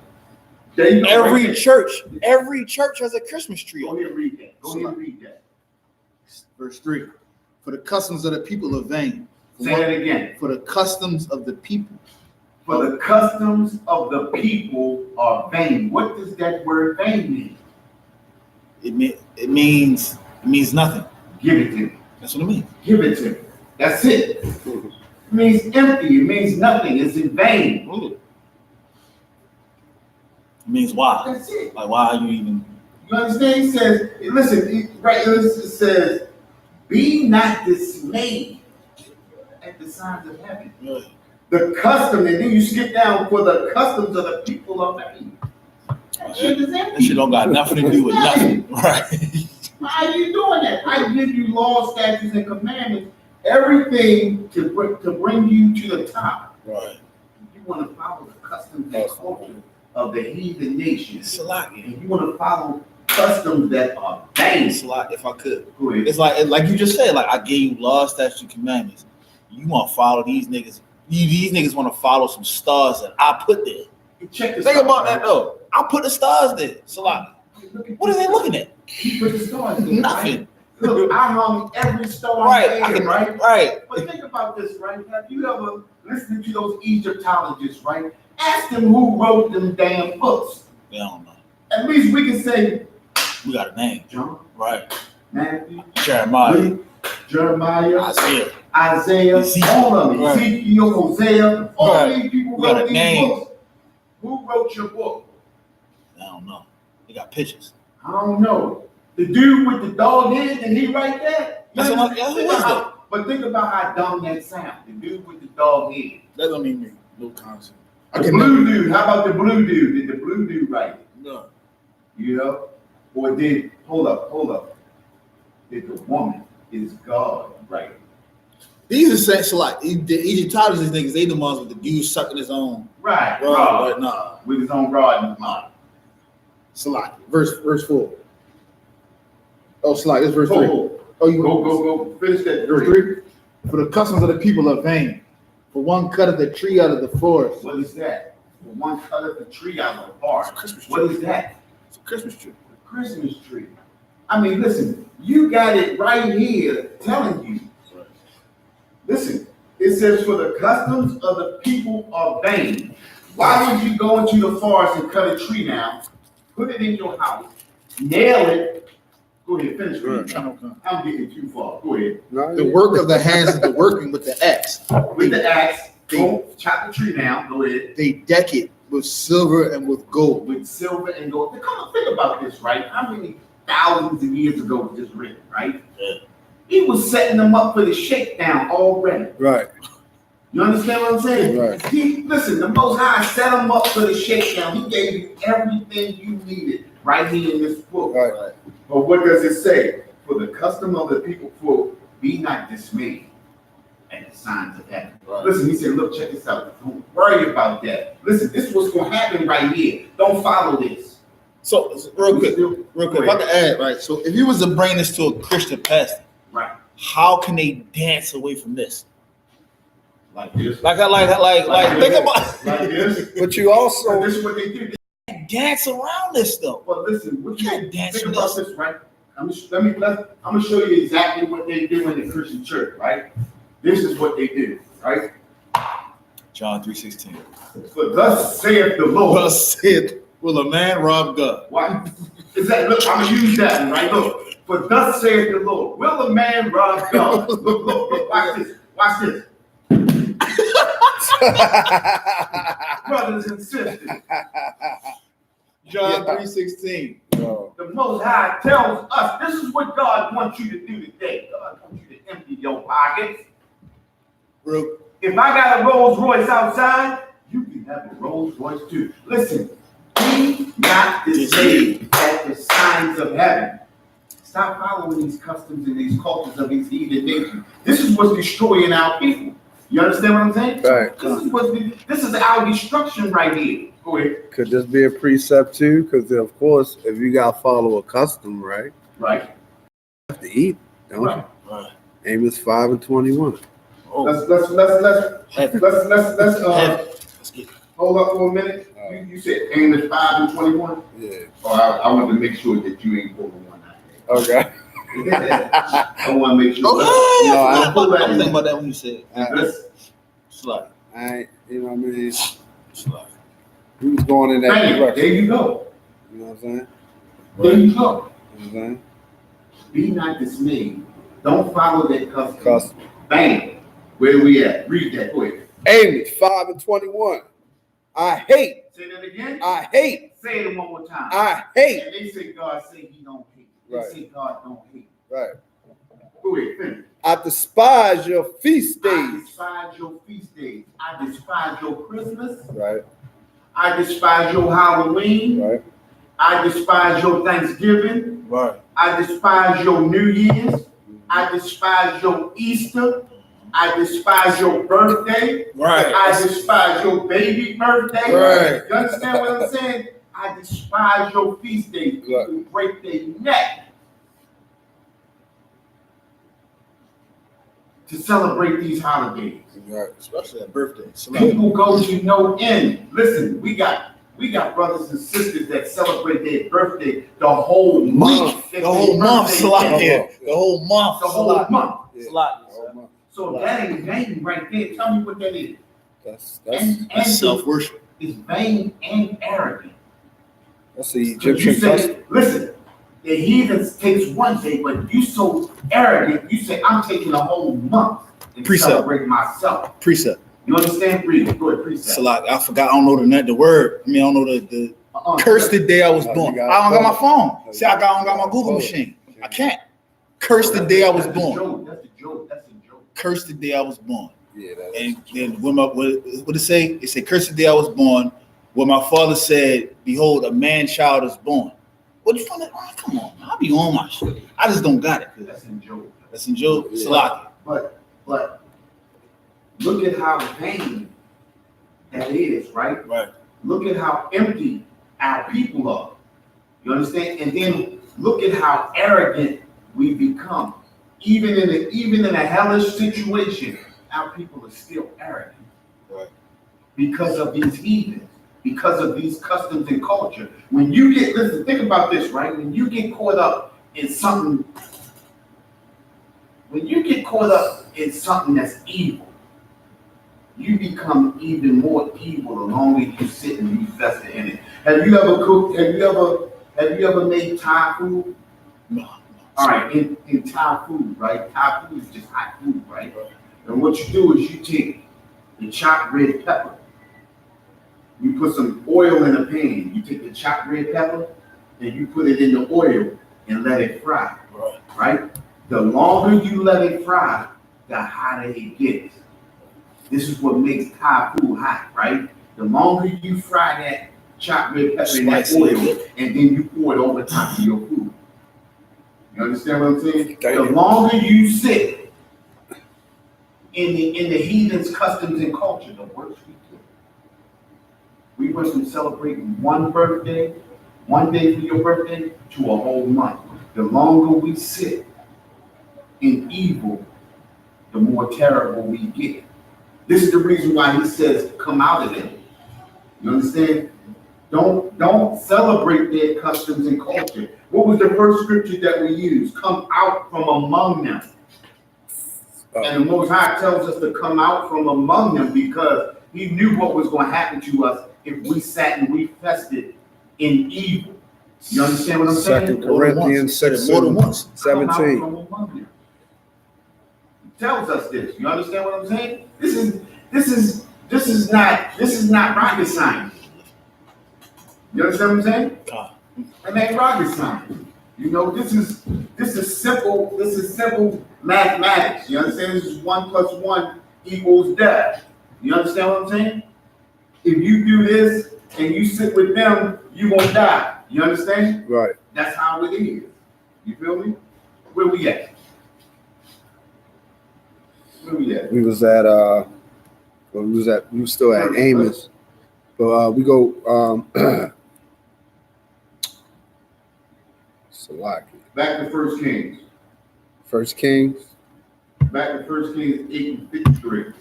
There you go, every right church has a Christmas tree. there. Go ahead and read that. Go ahead and read that. Verse 3. For the customs of the people are vain. Say that again. For the customs of the people. For the customs of the people are vain. What does that word vain mean? It means nothing. Give it to me. That's what it means. Give it to me. That's it. It means empty. It means nothing. It's in vain. It means why. That's it. Like why are you even? You understand? He says, listen, it says, be not dismayed at the signs of heaven. The custom, and then you skip down for the customs of the people of vain. That shit is That empty. shit don't got nothing to do with nothing, right? How are you doing that? I give you laws, statutes, and commandments everything to bring you to the top. Right. You want to follow the customs and culture of the heathen nations. It's a lot. And you want to follow customs that are vain. It's a lot. If I could, Go ahead. it's like you just said. Like I gave you laws, statutes, commandments. You want to follow these niggas. These niggas want to follow some stars that I put there. Check this Think out, about right? that though. I put the stars there. So like, what are they looking at? You put the stars there, Nothing. Right? Look, I hung every star Right. there, right? Right. But think about this, right? Have you ever listened to those Egyptologists, right? Ask them who wrote them damn books. They don't know. At least we can say We got a name. John, Right. Matthew, Jeremiah. Luke, Jeremiah, Isaiah. Isaiah, Ezekiel. all of them. Right. Ezekiel, Hosea, all Right. these people We got wrote a these name. books. Who wrote your book? I don't know. They got pictures. I don't know. The dude with the dog head, did he write that? That's what I'm- yeah, who is that? But think about how dumb that sounds. The dude with the dog head. That don't mean me. No concept. The blue dude, how about the blue dude? Did the blue dude write it? No. You know? Or did, hold up. Did the woman, is God write it? These are saying so like the Egyptologists niggas. They the ones with the dude sucking his own Right, rod. rod, But nah. with his own rod in his mouth. Salak. Verse 4. Oh, Salak, it's verse 3. Oh, Oh, you go, finish that verse three. 3. For the customs of the people are vain. For one cutteth the tree out of the forest. What is that? For one cutteth the tree out of the forest. Christmas What is that? It's a Christmas tree. The Christmas tree. I mean, listen, you got it right here telling you. Listen, it says, for the customs of the people are vain. Why would you go into the forest and cut a tree down, put it in your house, nail it? Go ahead, finish reading. I'm getting too far. Go ahead. The work of the hands is the working with the axe. With the axe, go chop the tree down. Go ahead. They deck it with silver and with gold. With silver and gold. Now, come on, think about this, right? How many thousands of years ago was this written, right? Yeah. He was setting them up for the shakedown already. Right. You understand what I'm saying? Right. Listen, the Most High set them up for the shakedown. He gave you everything you needed right here in this book. Right. But what does it say? For the custom of the people, for be not dismayed at the signs of heaven. Right. Listen, he said, look, check this out. Don't worry about that. Listen, this is what's going to happen right here. Don't follow this. So real quick, if I can add, right? So if you was to bring this to a Christian pastor, Right. how can they dance away from this? Like this. Like think about Like this. But you also This is what they do. dance around this though. Well, listen, what you Can't dance think with about this. this, right? I'm gonna show you exactly what they do in the Christian church, right? This is what they do, right? John 3:16. For thus saith the Lord. Thus said, will a man rob God? Why? Is that, look, I'm gonna use that one, right? Look, for thus saith the Lord. Will a man rob God? Look, watch this. Watch this. Brothers and sisters, John 3:16. the Most High tells us this is what God wants you to do today. God wants you to empty your pockets. real If I got a Rolls Royce outside, you can have a Rolls Royce too. Listen, be not deceived at the signs of heaven. Stop following these customs and these cultures of these heathen nations. This is what's destroying our people. You understand what I'm saying? right. This is our destruction right here. Go ahead. Could this be a precept too? Because of course, if you gotta follow a custom, right? Right. You have to eat, don't Right. Right. you? Amos 5:21. Oh, Let's heavy. Let's get hold up for a minute. You said Amos 5:21. Yeah. Oh, I want to make sure that you ain't pulling one out. Okay. I want to make sure. Oh, No, I Let's pull that was in. thinking about that when you said Let's- slide. You know what I mean? Slide. He was going in that Bang, there direction. you go. You know what I'm saying? There you go. You know what I'm saying? Be not dismayed. Don't follow that custom. Custom. Bang. Where we at? Read that quick. Amos 5:21. I hate. Say that again. I hate. Say it one more time. I hate. And they say God say he don't hate. They Right. say God don't hate. Right. Go ahead, finish. I despise your feast I days. despise your feast days. I despise your Christmas. Right. I despise your Halloween. Right. I despise your Thanksgiving. Right. I despise your New Year's. I despise your Easter. I despise your birthday. Right. I despise your baby birthday. Right. You understand what I'm saying? I despise your feast days. People break their neck to celebrate these holidays. Right. Especially at birthdays. People go to no end. Listen, we got brothers and sisters that celebrate their birthday the whole month. The whole month, Salakia. The whole month. The whole month. Salakia. So that ain't vain right there. Tell me what that is. That's Self-worship. It's vain and arrogant. that's the So you Egyptian say, custom. listen, the heathens takes one day, but you so arrogant, you say, I'm taking a whole month and Precept. celebrating myself. Precept. You understand? Read it. Go ahead, precept. Salakia. I forgot. I don't know the word. I mean, I don't know the curse the day I was Oh, born. you I got don't got it. my phone. See, I don't got my Google machine. I can't. Curse the day I was born. That's a joke. That's a joke. Curse the day I was born. Yeah, And then when what it say? It say, curse the day I was born. When my father said, behold, a man child is born. What you from? Oh, come on, man. I'll be on my shit. I just don't got it. That's a joke. That's in Joe Yeah. Salakia. But look at how vain that is, right? Right. Look at how empty our people are. You understand? And then look at how arrogant we become. Even in a hellish situation, our people are still arrogant. Right. Because of these heathens, because of these customs and culture. When you listen, think about this, right? When you get caught up in something, that's evil, you become even more evil the longer you sit and you fester in it. Have you ever cooked? Have you ever made Thai food? No. All right, in Thai food, right? Thai food is just hot food, right? And what you do is you take the chopped red pepper, you put some oil in a pan, you take the chopped red pepper, and you put it in the oil and let it fry, right? The longer you let it fry, the hotter it gets. This is what makes Thai food hot, right? The longer you fry that chopped red pepper in that oil, and then you pour it over top of your food. You understand what I'm saying? The longer you sit in the heathen's customs and culture, the worse we do. We went from celebrating one day for your birthday, to a whole month. The longer we sit in evil, the more terrible we get. This is the reason why he says, come out of it. You understand? Don't celebrate their customs and culture. What was the first scripture that we used? Come out from among them. And the Most High tells us to come out from among them because he knew what was going to happen to us if we sat and we fested in evil. You understand what I'm saying? 2 Corinthians 6 and 17. Come out from among them. He tells us this. You understand what I'm saying? This is not rocket science. You understand what I'm saying? It ain't rocket science. You know, this is simple mathematics. You understand? This is 1 + 1 = that. You understand what I'm saying? If you do this and you sit with them, you won't die. You understand? Right. That's how it is. You feel me? Where we at? We was still at Amos. But we go Salaki. Back to 1 Kings. 1 Kings. Back to 1 Kings 8:53.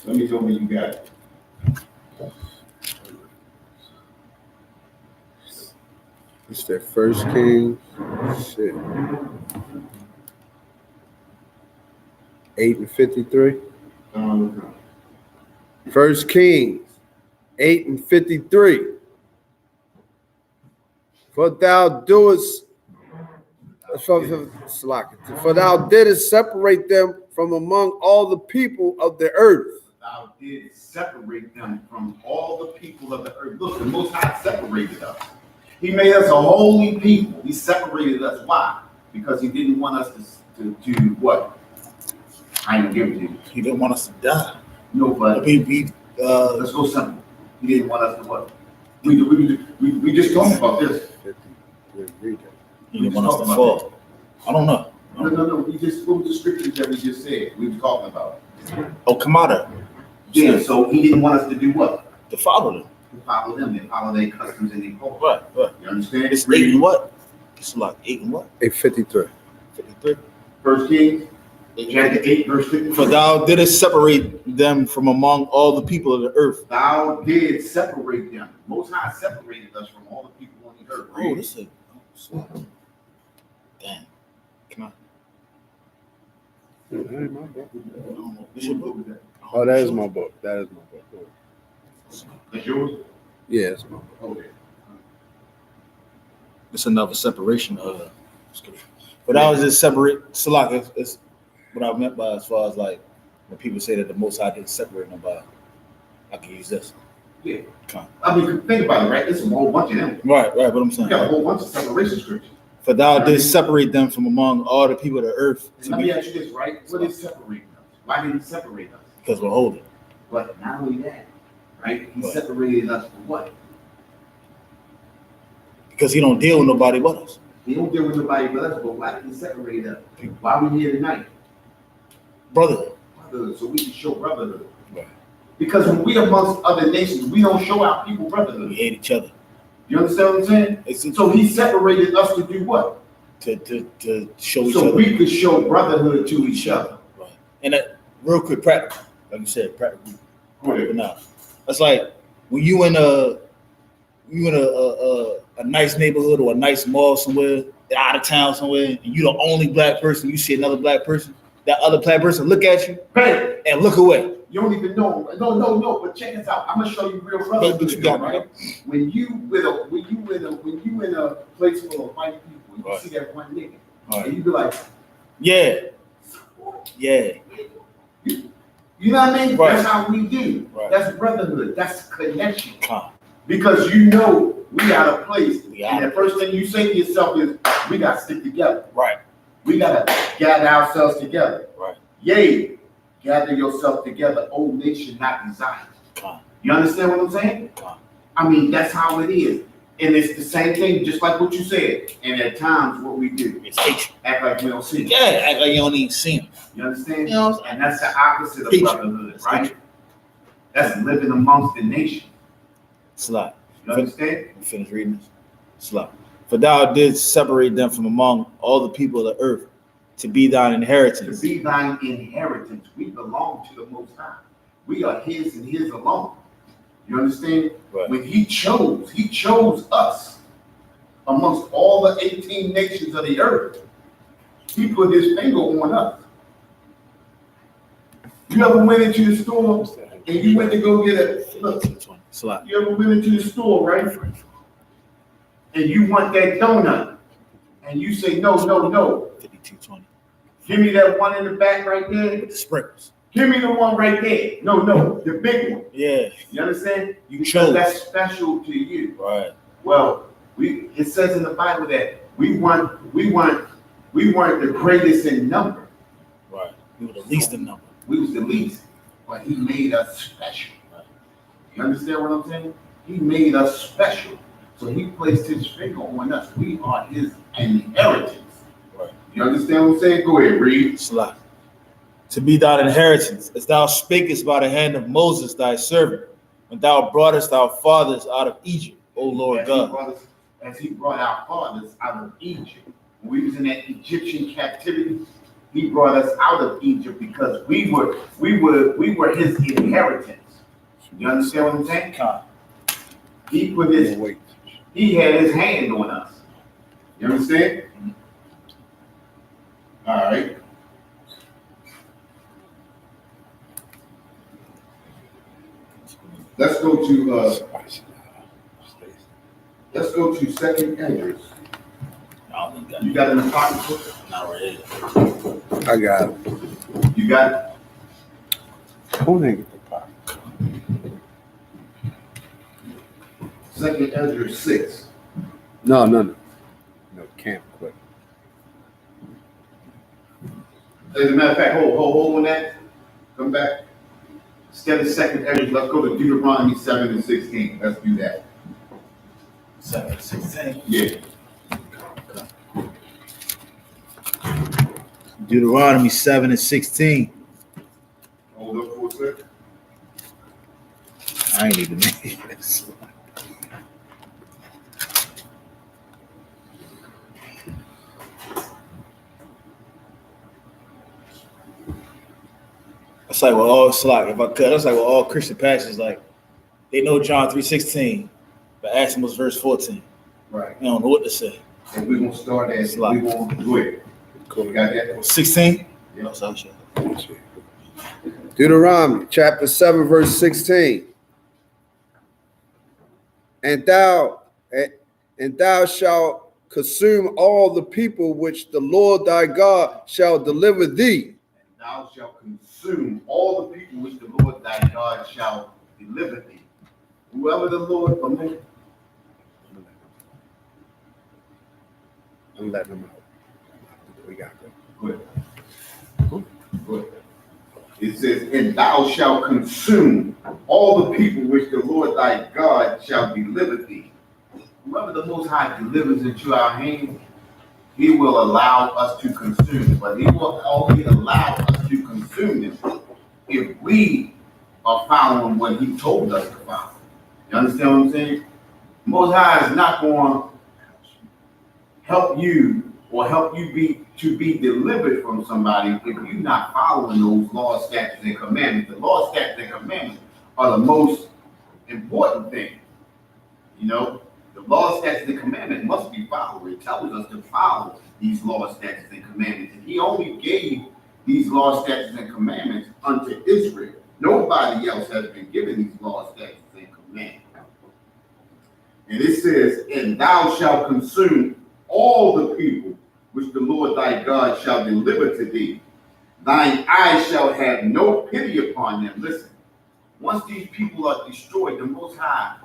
Let me tell me you got it. It's that 1 Kings. Shit. 8:53. 1 Kings 8:53. For thou didst separate them from among all the people of the earth. Thou didst separate them from all the people of the earth. Look, the Most High separated us. He made us a holy people. He separated us. Why? Because he didn't want us to do what? I didn't give it to you. He didn't want us to die. No, but We Let's go simple. He didn't want us to what? We just talked about this. 53. Read that. He didn't want us to fall. I don't know. No. We just what was the scriptures that we just said? We were talking about. Oh, come out of it. Yeah. So he didn't want us to do what? To follow them. To follow them. They follow their customs and their culture. Right. You understand? It's 8 and what? It's like 8 and what? 853. 53. First Kings, chapter 8, verse 50. For thou didst separate them from among all the people of the earth. Thou did separate them. Most High separated us from all the people on the earth. Oh, this is damn. Come on. That ain't my book. I don't know. This your book? Oh, that is my book. That is my book. That's yours? Yeah, it's my book. Okay. It's another separation of scripture. But I was just separate. Salak, it's what I meant by as far as like when people say that the Most High didn't separate them by. I can use this. Yeah. Come on. I mean, think about it, right? It's a whole bunch of them. Right. What I'm We saying. got a whole bunch of separation scriptures. For thou didst separate them from among all the people of the earth. Let me ask you this, right? What is separating us? Why did he separate us? Because we're holy. But not only that, right? He What? separated us for what? Because he don't deal with nobody but us. He don't deal with nobody but us, but why did he separate us? Why are we here tonight? Brotherhood. Brotherhood, so we can show brotherhood. Right. Because when we amongst other nations, we don't show our people We brotherhood. hate each other. You understand what I'm saying? It's So he separated us to do what? to show each So other. we could show brotherhood to each other. Right. And that real quick, practical, like you said, practical. Right. Now, that's like when you in a nice neighborhood or a nice mall somewhere, out of town somewhere, and you the only black person. You see another black person. That other black person look at you Bam! and look away. You don't even know. No. But check this out. I'm gonna show you real brotherhood. But you got me, right? When you in a place full of white people, you Right. see that one nigga, Right. and you be like, Yeah. you know what I mean? Right. That's how we do. Right. That's brotherhood. That's connection. Come. Because you know we out of place, We out and the of first thing you say to yourself is, we gotta stick together. Right. We gotta gather ourselves together. Right. Yea, gather yourself together, O nation not desired. Come. You understand what I'm saying? Come. I mean, that's how it is. And it's the same thing, just like what you said. And at times, what we do, It's hatred. act like we don't see it. Yeah, act like you don't even see him. You understand? You know what I'm saying? And that's the opposite of Hatred. brotherhood, It's right? hatred. That's living amongst the nation. Slide. You understand? Finish reading this. Slide. For thou didst separate them from among all the people of the earth to be thine To inheritance. be thine inheritance. We belong to the Most High. We are His and His alone. You understand? Right. When He chose us amongst all the 18 nations of the earth. He put His finger on us. You ever went into the store and you went to go get a look? Slide. You ever went into the store, right? And you want that donut, and you say no. 5220. Give me that one in the back right there. With the sprinkles. Give me the one right there. No, the big one. Yeah. You understand? You Because chose. that's special to you. Right. Well, it says in the Bible that we weren't the greatest in number. Right. You were the least in number. We was the least, but He made us special. Right. You understand what I'm saying? He made us special. So He placed His finger on us. We are His inheritance. Right. You understand what I'm saying? Go ahead, read. Slide. To be thine inheritance, as thou spakest by the hand of Moses thy servant, when thou broughtest our fathers out of Egypt, O Lord God. As He brought our fathers out of Egypt. When we was in that Egyptian captivity, He brought us out of Egypt because we were His inheritance. You understand what I'm saying? Come. He put His, Wait. He had His hand on us. You understand? All right. Let's go to Second Ezra. I don't think that. You got an apocrypha? Not right here. I got it. You got it? Who didn't get the pop? Second Ezra 6. No. No, camp quick. As a matter of fact, hold on that. Come back. Instead of second Ezra, let's go to Deuteronomy 7 and 16. Let's do that. 7:16. Yeah. Deuteronomy 7:16. Hold up for a second. I ain't even make this. That's like what all slack. If I could, that's like what all Christian pastors like. They know John 3:16, but ask them what's verse 14. Right. They don't know what to say. And we're going to start at, we're going to do it. Cool. You got that? 16. Yeah. Deuteronomy chapter 7, verse 16. And thou shalt consume all the people which the Lord thy God shall deliver thee. And thou shalt consume all the people which the Lord thy God shall deliver thee. Whoever the Lord permit. I'm letting them out. We got to go. Good. It says, and thou shalt consume all the people which the Lord thy God shall deliver thee. Whoever the Most High delivers into our hands, he will allow us to consume. But he will only allow us to consume them if we are following what he told us to follow. You understand what I'm saying? Most High is not going to help you or help you be delivered from somebody if you're not following those laws, statutes, and commandments. The laws, statutes, and commandments are the most important thing. You know, the laws, statutes, and commandments must be followed. It tells us to follow these laws, statutes, and commandments. And he only gave these laws, statutes, and commandments unto Israel. Nobody else has been given these laws, statutes, and commandments. And it says, and thou shalt consume all the people which the Lord thy God shall deliver to thee. Thine eyes shall have no pity upon them. Listen, once these people are destroyed, the Most High's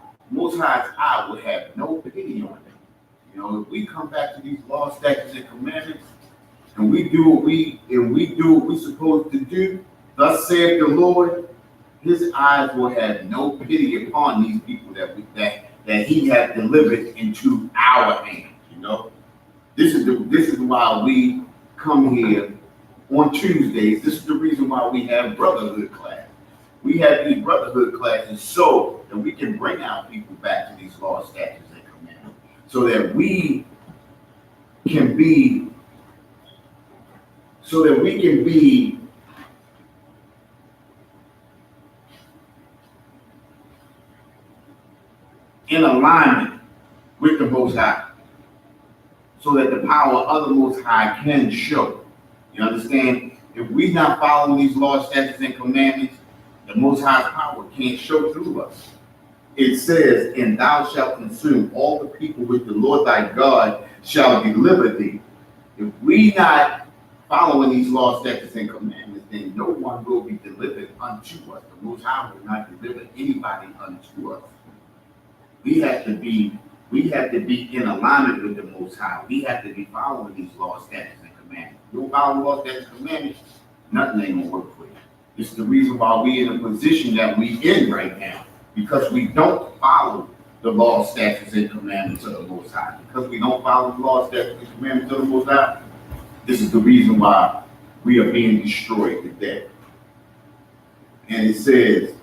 eye will have no pity on them. You know, if we come back to these laws, statutes, and commandments, and we do what we're supposed to do, thus saith the Lord, his eyes will have no pity upon these people that he has delivered into our hands. You know, this is why we come here on Tuesdays. This is the reason why we have Brotherhood class. We have these Brotherhood classes so that we can bring our people back to these laws, statutes, and commandments, so that we can be in alignment with the Most High, so that the power of the Most High can show. You understand? If we're not following these laws, statutes, and commandments, the Most High's power can't show through us. It says, and thou shalt consume all the people which the Lord thy God shall deliver thee. If we not following these laws, statutes, and commandments, then no one will be delivered unto us. The Most High will not deliver anybody unto us. We have to be in alignment with the Most High. We have to be following these laws, statutes, and commandments. You don't follow laws, statutes, and commandments, nothing ain't gonna work for you. It's the reason why we're in a position that we in right now, because we don't follow the laws, statutes, and commandments of the Most High. Because we don't follow the laws, statutes, and commandments of the Most High, this is the reason why we are being destroyed today. And it says,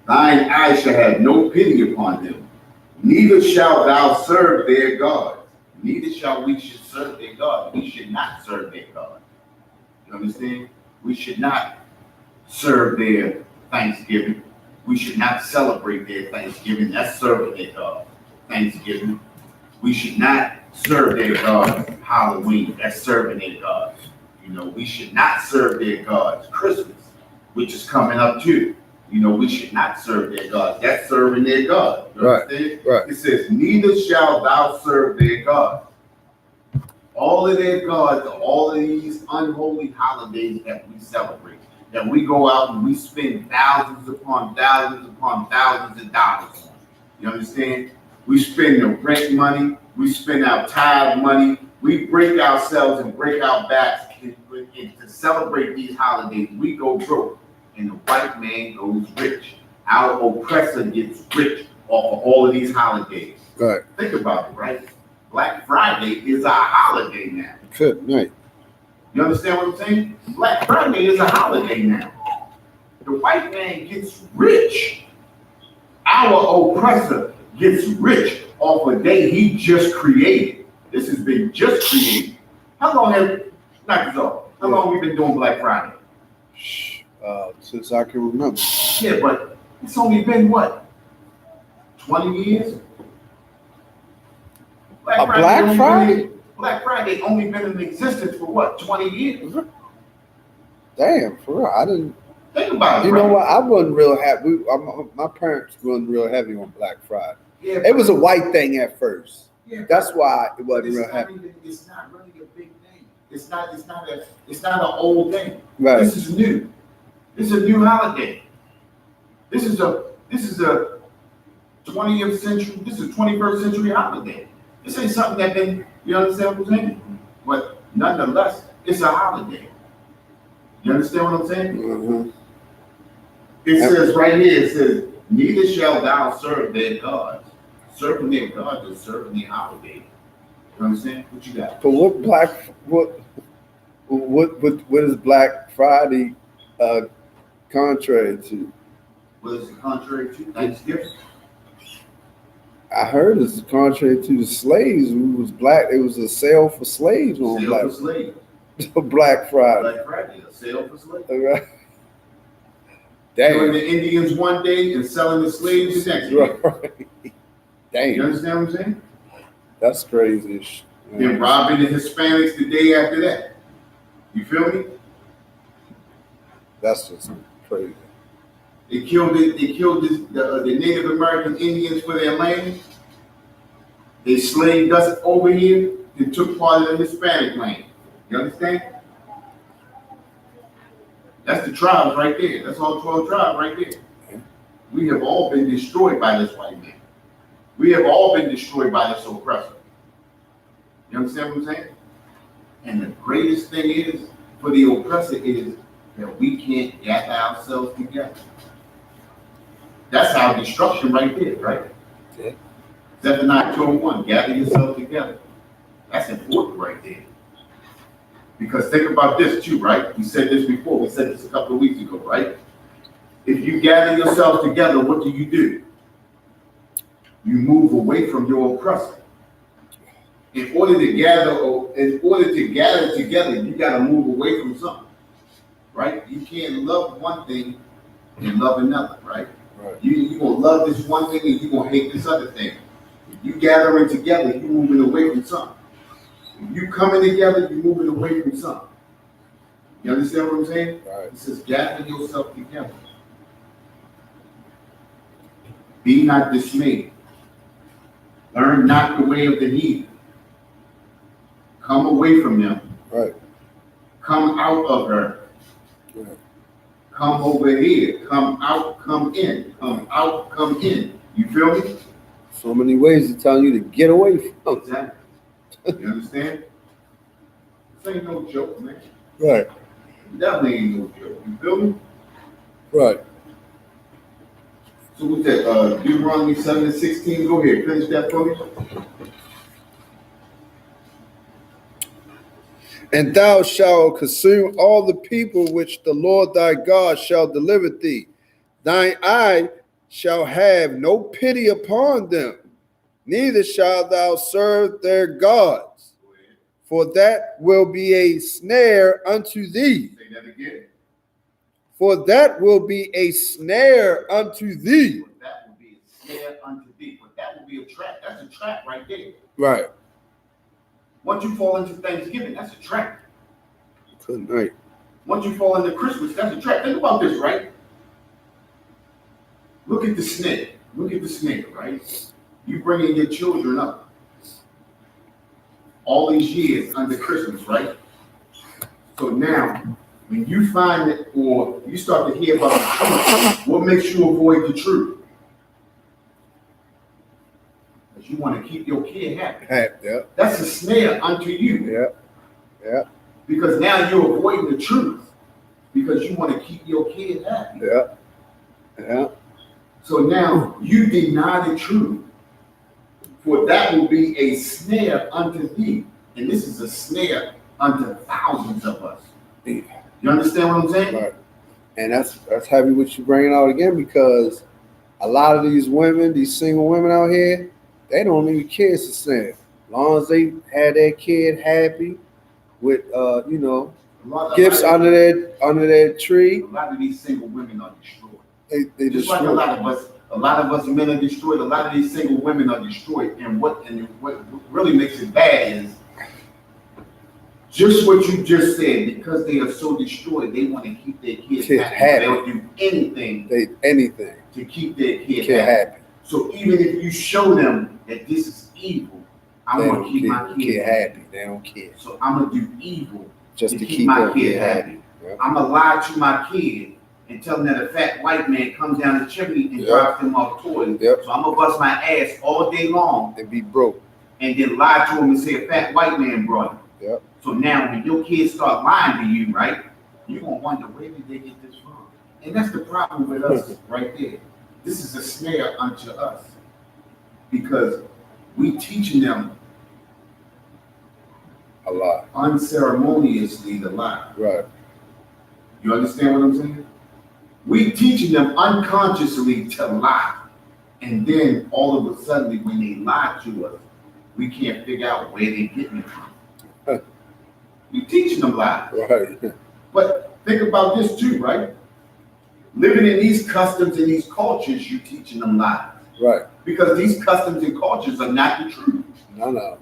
thine eyes shall have no pity upon them, neither shalt thou serve their gods. Neither shall we should serve their God. We should not serve their God. You understand? We should not serve their Thanksgiving. We should not celebrate their Thanksgiving. That's serving their God. Thanksgiving. We should not serve their God. Halloween. That's serving their God. You know, we should not serve their gods. Christmas, which is coming up too. You know, we should not serve their gods. That's serving their God. You understand? Right. It says, neither shalt thou serve their gods. All of their gods are all of these unholy holidays that we celebrate, that we go out and we spend thousands upon thousands upon thousands of dollars on. You understand? We spend the rent money. We spend our tithe money. We break ourselves and break our backs to celebrate these holidays. We go broke. and the white man goes rich. Our oppressor gets rich off of all of these holidays. Right. Think about it, right? Black Friday is our holiday now. Good night. You understand what I'm saying? Black Friday is a holiday now. The white man gets rich. Our oppressor gets rich off a day he just created. This has been just created. How long have, knock this off, how long have we been doing Black Friday? Since I can remember. Yeah, but it's only been what? 20 years? A Black Friday? Black Friday only been in existence for what, 20 years? Damn, for real. I didn't. Think about it. You know right? what? I wasn't real happy. My parents wasn't real heavy on Black Friday. Yeah, It was a white thing at first. yeah, That's why it but wasn't it's real not happy. even, it's not really a big thing. It's not an old thing. Right. This is new. This is a new holiday. This is a 20th century, this is a 21st century holiday. This ain't something that been, you understand what I'm saying? But nonetheless, it's a holiday. You understand what I'm saying? Mm-hmm. It says right here, it says, neither shall thou serve their gods. Serving their gods is serving their holiday. You understand? What you got? But what is Black Friday contrary to? What is it contrary to? Thanksgiving. I heard it's contrary to the slaves. Who was black? It was a sale for slaves on Sale for slaves. Black Friday. Black Friday, a sale for slaves. All right. Killing Damn. the Indians one day and selling the slaves the next day. Right. You Damn. understand what I'm saying? That's crazy. Then robbing the Hispanics the day after that. You feel me? That's just crazy. They killed the Native American Indians for their land. They slaved us over here and took part of the Hispanic land. You understand? That's the tribes right there. That's all 12 tribes right there. We have all been destroyed by this white man. We have all been destroyed by this oppressor. You understand what I'm saying? And the greatest thing is, for the oppressor, is that we can't gather ourselves together. That's our destruction right there, right? Yeah. Zephaniah 2:1, gather yourself together. That's important right there. Because think about this too, right? We said this before. We said this a couple of weeks ago, right? If you gather yourself together, what do? You move away from your oppressor. In order to gather together, you got to move away from something, right? You can't love one thing and love another, right? Right. You gonna love this one thing and you gonna hate this other thing. If you gathering together, you moving away from something. If you coming together, you moving away from something. You understand what I'm saying? Right. It says gather yourself together. Be not dismayed. Learn not the way of the heathen. Come away from them. Right. Come out of her. Right. Come over here. Come out, come in. Come out, come in. You feel me? So many ways to tell you to get away from. Exactly. You understand? This ain't no joke, man. Right. Definitely ain't no joke. You feel me? Right. So what's that? Deuteronomy 7:16. Go ahead. Finish that for me. And thou shalt consume all the people which the Lord thy God shall deliver thee. Thine eye shall have no pity upon them, neither shalt thou serve their gods, for that will be a snare unto thee. Say that again. For that will be a snare unto thee. For that will be a snare unto thee. For that will be a trap. That's a trap right there. Right. Once you fall into Thanksgiving, that's a trap. Good night. Once you fall into Christmas, that's a trap. Think about this, right? Look at the snare. Look at the snare, right? You bringing your children up all these years under Christmas, right? So now, when you find it or you start to hear about the truth, what makes you avoid the truth? Because you want to keep your kid happy. Yeah. That's a snare unto you. Yeah. Yeah. Because now you're avoiding the truth. because you want to keep your kid happy. Yeah. Yeah. So now you deny the truth, for that will be a snare unto thee. And this is a snare unto thousands of us. You understand what I'm saying? Right. And that's heavy what you bringing out again, because a lot of these women, these single women out here, they don't even care to sin. As long as they had their kid happy with gifts under their tree. A lot of these single women are destroyed. They Just destroy. like a lot of us men are destroyed. A lot of these single women are destroyed. And what really makes it bad is just what you just said. Because they are so destroyed, they want to keep their kids happy. They'll do anything to keep their kid happy. So even if you show them that this is evil, I want to keep my kid happy. They don't care. So I'm gonna do evil Just to keep my kid happy. Yep. I'm gonna lie to my kid and tell them that a fat white man comes down the chimney and drops them off toys. Yep. So I'm gonna bust my ass all day long And be broke. and then lie to him and say a fat white man brought him. Yep. So now when your kids start lying to you, right, you're gonna wonder where did they get this from? And that's the problem with us right there. This is a snare unto us because we teaching them A lot. unceremoniously to lie. Right. You understand what I'm saying? We teaching them unconsciously to lie. And then all of a sudden when they lie to us, we can't figure out where they're getting it from. We teaching them lies. Right. But think about this too, right? Living in these customs and these cultures, you teaching them lies. Right. Because these customs and cultures are not the truth. No.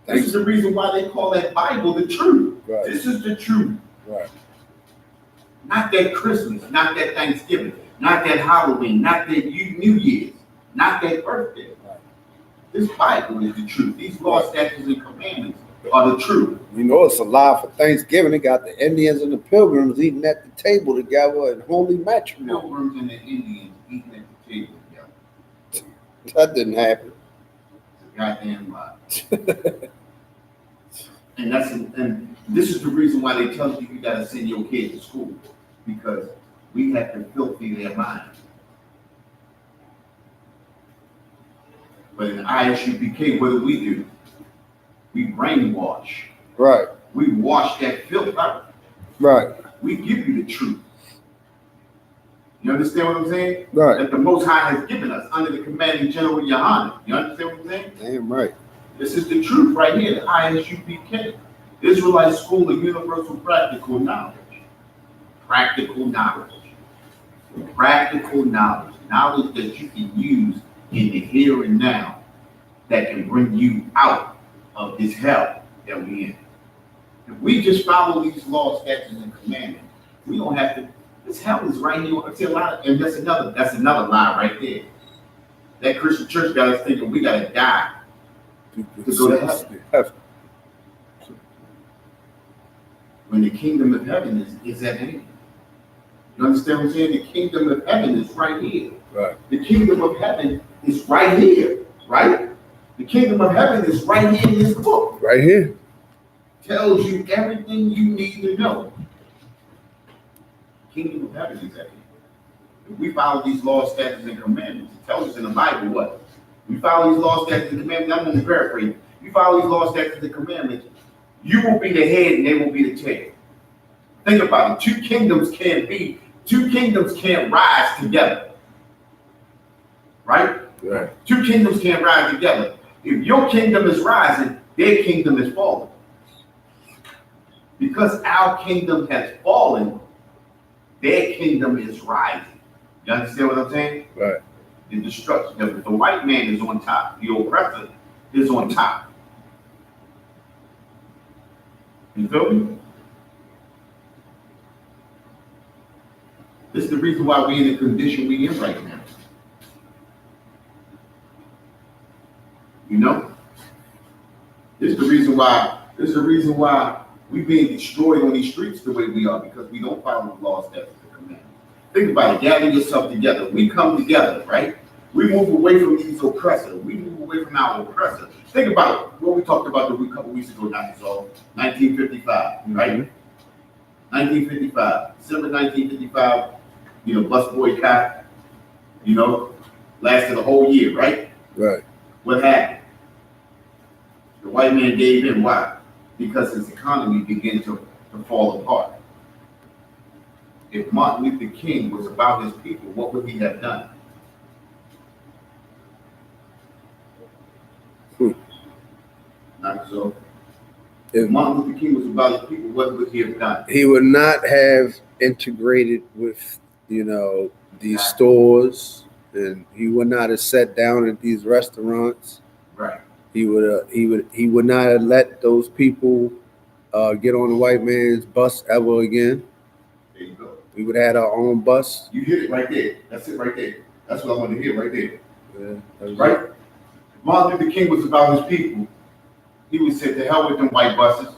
This is the reason why they call that Bible the truth. Right. This is the truth. Right. Not that Christmas, not that Thanksgiving, not that Halloween, not that New Year's, not that birthday. Right. This Bible is the truth. These laws, statutes, and commandments are the truth. You know it's a lie for Thanksgiving. They got the Indians and the Pilgrims eating at the table together in holy matrimony. Pilgrims and the Indians eating at the table together. That didn't happen. It's a goddamn lie. And this is the reason why they tell you gotta send your kid to school, because we have to filthy their minds. But in ISUPK, what do? We brainwash. Right. We wash that filth out. Right. We give you the truth. You understand what I'm saying? Right. That the Most High has given us under the commanding general Yohanan. You understand what I'm saying? Damn right. This is the truth right here, the ISUPK. Israelite School of Universal Practical Knowledge. Practical knowledge. Practical knowledge. Knowledge that you can use in the here and now that can bring you out of this hell that we're in. If we just follow these laws, statutes, and commandments, we don't have to. This hell is right here. I see a lot of, and that's another lie right there. That Christian church got us thinking we gotta die to go to heaven. When the kingdom of heaven is at hand. You understand what I'm saying? The kingdom of heaven is right here. Right. The kingdom of heaven is right here, right? The kingdom of heaven is right here in this book. Right here. Tells you everything you need to know. The kingdom of heaven is at hand. If we follow these laws, statutes, and commandments, it tells us in the Bible what? We follow these laws, statutes, and commandments. I'm going to paraphrase. You follow these laws, statutes, and commandments, you will be the head and they will be the tail. Think about it. Two kingdoms can't rise together. Right? Right. Two kingdoms can't rise together. If your kingdom is rising, their kingdom is falling. Because our kingdom has fallen, their kingdom is rising. You understand what I'm saying? Right. The destruction. The white man is on top. The oppressor is on top. You feel me? This is the reason why we're in the condition we're in right now. You know? This is the reason why we're being destroyed on these streets the way we are, because we don't follow the laws, statutes, and commandments. Think about it. Gather yourself together. We come together, right? We move away from these oppressors. We move away from our oppressors. Think about it. What we talked about a couple weeks ago, not so 1955, right? 1955, December 1955, bus boycott, lasted a whole year, right? Right. What happened? The white man gave in. Why? Because his economy began to fall apart. If Martin Luther King was about his people, what would he have done? Not so. If Martin Luther King was about his people, what would he have done? He would not have integrated with, these stores, and he would not have sat down at these restaurants. Right. He would not have let those people get on the white man's bus ever again. There you go. We would have had our own bus. You hit it right there. That's it right there. That's what I want to hear right there. Yeah, that's Right? If Martin Luther King was about his people, he would say, to hell with them white buses.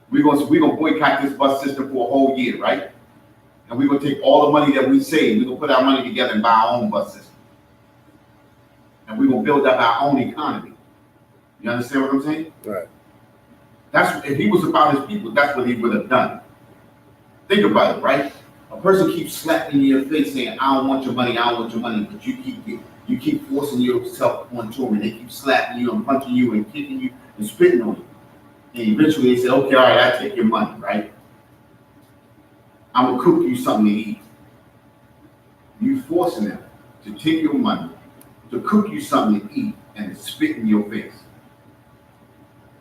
We're gonna boycott this bus system for a whole year, right? And we're gonna take all the money that we save, we're gonna put our money together and buy our own bus system. And we're gonna build up our own economy. You understand what I'm saying? Right. That's if he was about his people, that's what he would have done. Think about it, right? A person keeps slapping you in your face saying, I don't want your money, I don't want your money, but you keep forcing yourself onto them, and they keep slapping you and punching you and kicking you and spitting on you. And eventually they say, okay, all right, I take your money, right? I'm gonna cook you something to eat. You forcing them to take your money, to cook you something to eat, and to spit in your face.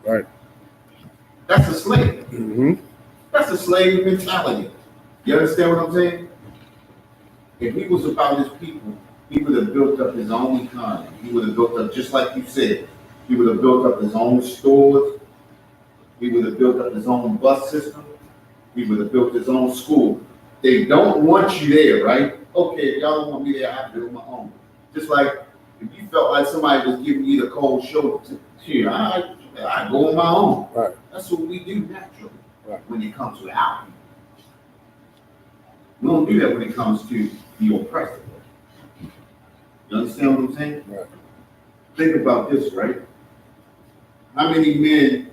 Right. That's a slave. Mm-hmm. That's a slave mentality. You understand what I'm saying? If he was about his people, he would have built up his own economy. He would have built up, just like you said, he would have built up his own stores. He would have built up his own bus system. He would have built his own school. They don't want you there, right? Okay, if y'all don't want me there, I build my own. Just like if you felt like somebody was giving you the cold shoulder to you, I go on my own. Right. That's what we do naturally. Right. When it comes to our people. We don't do that when it comes to the oppressor. You understand what I'm saying? Right. Think about this, right? How many men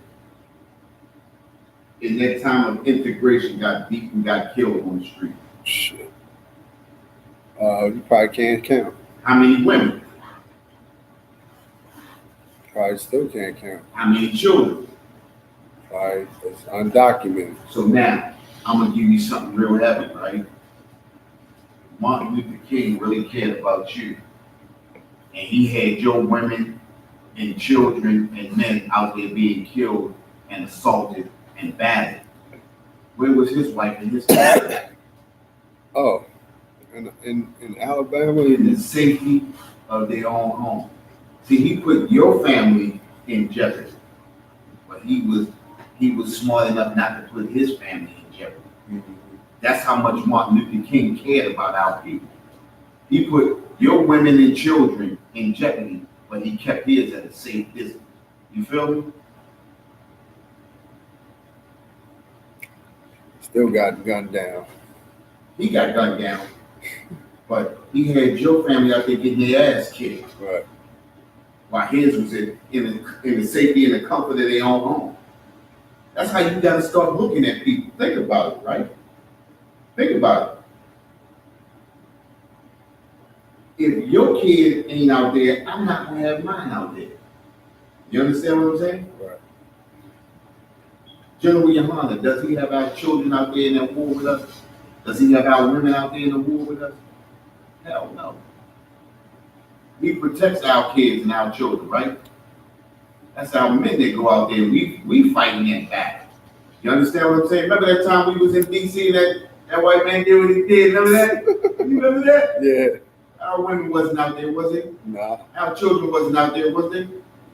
in that time of integration got beat and got killed on the street? Shit. You probably can't count. How many women? Probably still can't count. How many children? Probably it's undocumented. So now, I'm gonna give you something real heavy, right? Martin Luther King really cared about you. And he had your women and children and men out there being killed and assaulted and battered. Where was his wife and his family? Oh, in Alabama? In the safety of their own home. See, he put your family in jeopardy, but he was smart enough not to put his family in jeopardy. Mm-hmm. That's how much Martin Luther King cared about our people. He put your women and children in jeopardy, but he kept his at a safe distance. You feel me? Still got gunned down. He got gunned down, but he had your family out there getting their ass kicked, Right. while his was in the safety and the comfort of their own home. That's how you got to start looking at people. Think about it, right? Think about it. If your kid ain't out there, I'm not gonna have mine out there. You understand what I'm saying? Right. General Yohana, does he have our children out there in that war with us? Does he have our women out there in the war with us? Hell no. He protects our kids and our children, right? That's our men that go out there. We fighting in back. You understand what I'm saying? Remember that time we was in DC that white man did what he did? Remember that? You remember that? Yeah. Our women wasn't out there, was it? Nah. Our children wasn't out there, was they?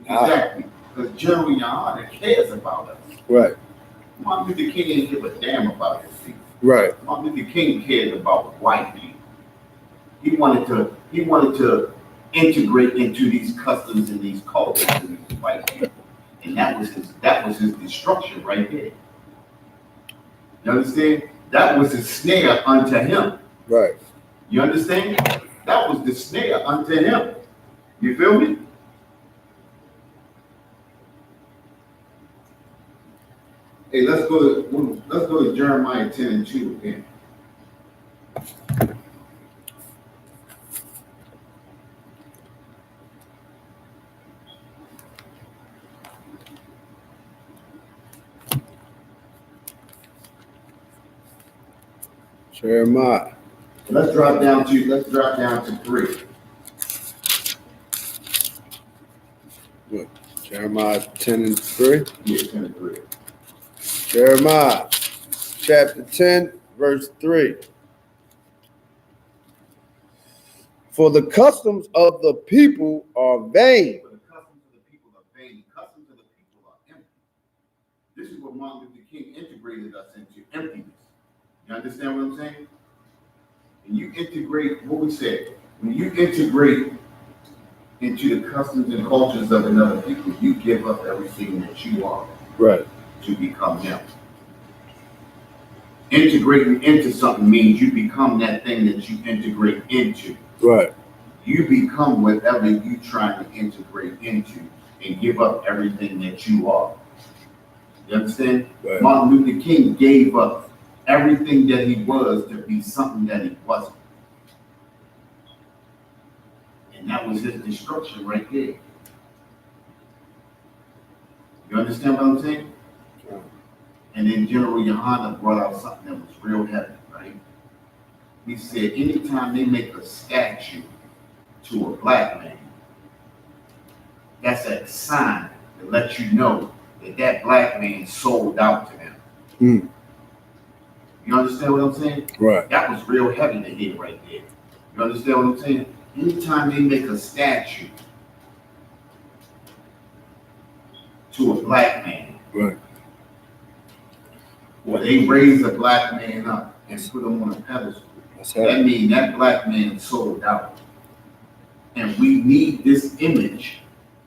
Nah. Exactly. Because General Yohana cares about us. Right. Martin Luther King didn't give a damn about his people. Right. Martin Luther King cared about white people. He wanted to integrate into these customs and these cultures and these white people. And that was his destruction right there. You understand? That was a snare unto him. Right. You understand? That was the snare unto him. You feel me? Hey, let's go to Jeremiah 10 and 2 again. Jeremiah. Let's drop down to 3. What? Jeremiah 10 and 3. Yeah, 10 and 3. Jeremiah chapter 10, verse 3. For the customs of the people are vain. For the customs of the people are vain. The customs of the people are empty. This is what Martin Luther King integrated us into, emptiness. You understand what I'm saying? When you integrate, what we said, when you integrate into the customs and cultures of another people, you give up everything that you are Right. to become them. Integrating into something means you become that thing that you integrate into. Right. You become whatever you try to integrate into and give up everything that you are. You understand? Right. Martin Luther King gave up everything that he was to be something that he wasn't. And that was his destruction right there. You understand what I'm saying? Yeah. And then General Yohana brought out something that was real heavy, right? He said, anytime they make a statue to a black man, that's a sign that lets you know that that black man sold out to them. Mm. You understand what I'm saying? Right. That was real heavy to hear right there. You understand what I'm saying? Anytime they make a statue to a black man, Right. or they raise a black man up and put him on a pedestal, That's that heavy. means that black man sold out. And we need this image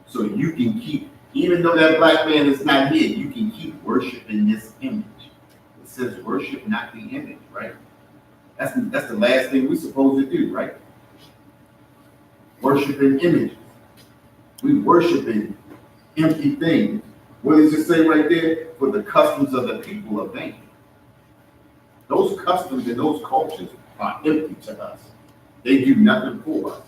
so you can keep, even though that black man is not here, you can keep worshiping this image. It says worship not the image, right? That's the last thing we're supposed to do, right? Worshiping images. We worshiping empty things. What does it say right there? For the customs of the people are vain. Those customs and those cultures are empty to us. They do nothing for us.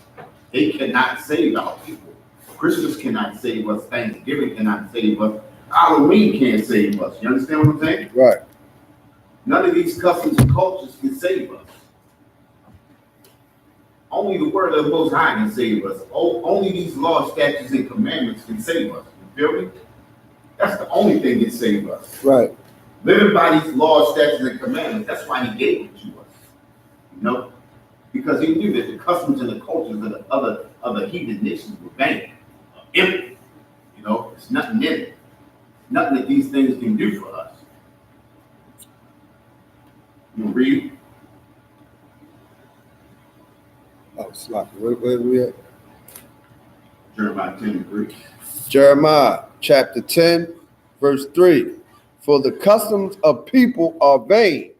They cannot save our people. Christmas cannot save us. Thanksgiving cannot save us. Halloween can't save us. You understand what I'm saying? Right. None of these customs and cultures can save us. Only the word of the Most High can save us. Only these laws, statutes, and commandments can save us. You feel me? That's the only thing that can save us. Right. Living by these laws, statutes, and commandments, that's why he gave it to us. You know? Because he knew that the customs and the cultures of the other heathen nations were vain, empty. You know, there's nothing in it. Nothing that these things can do for us. You know, read. Oh, sloppy. Where we at? Jeremiah 10 and 3. Jeremiah chapter 10, verse 3. For the customs of people are vain.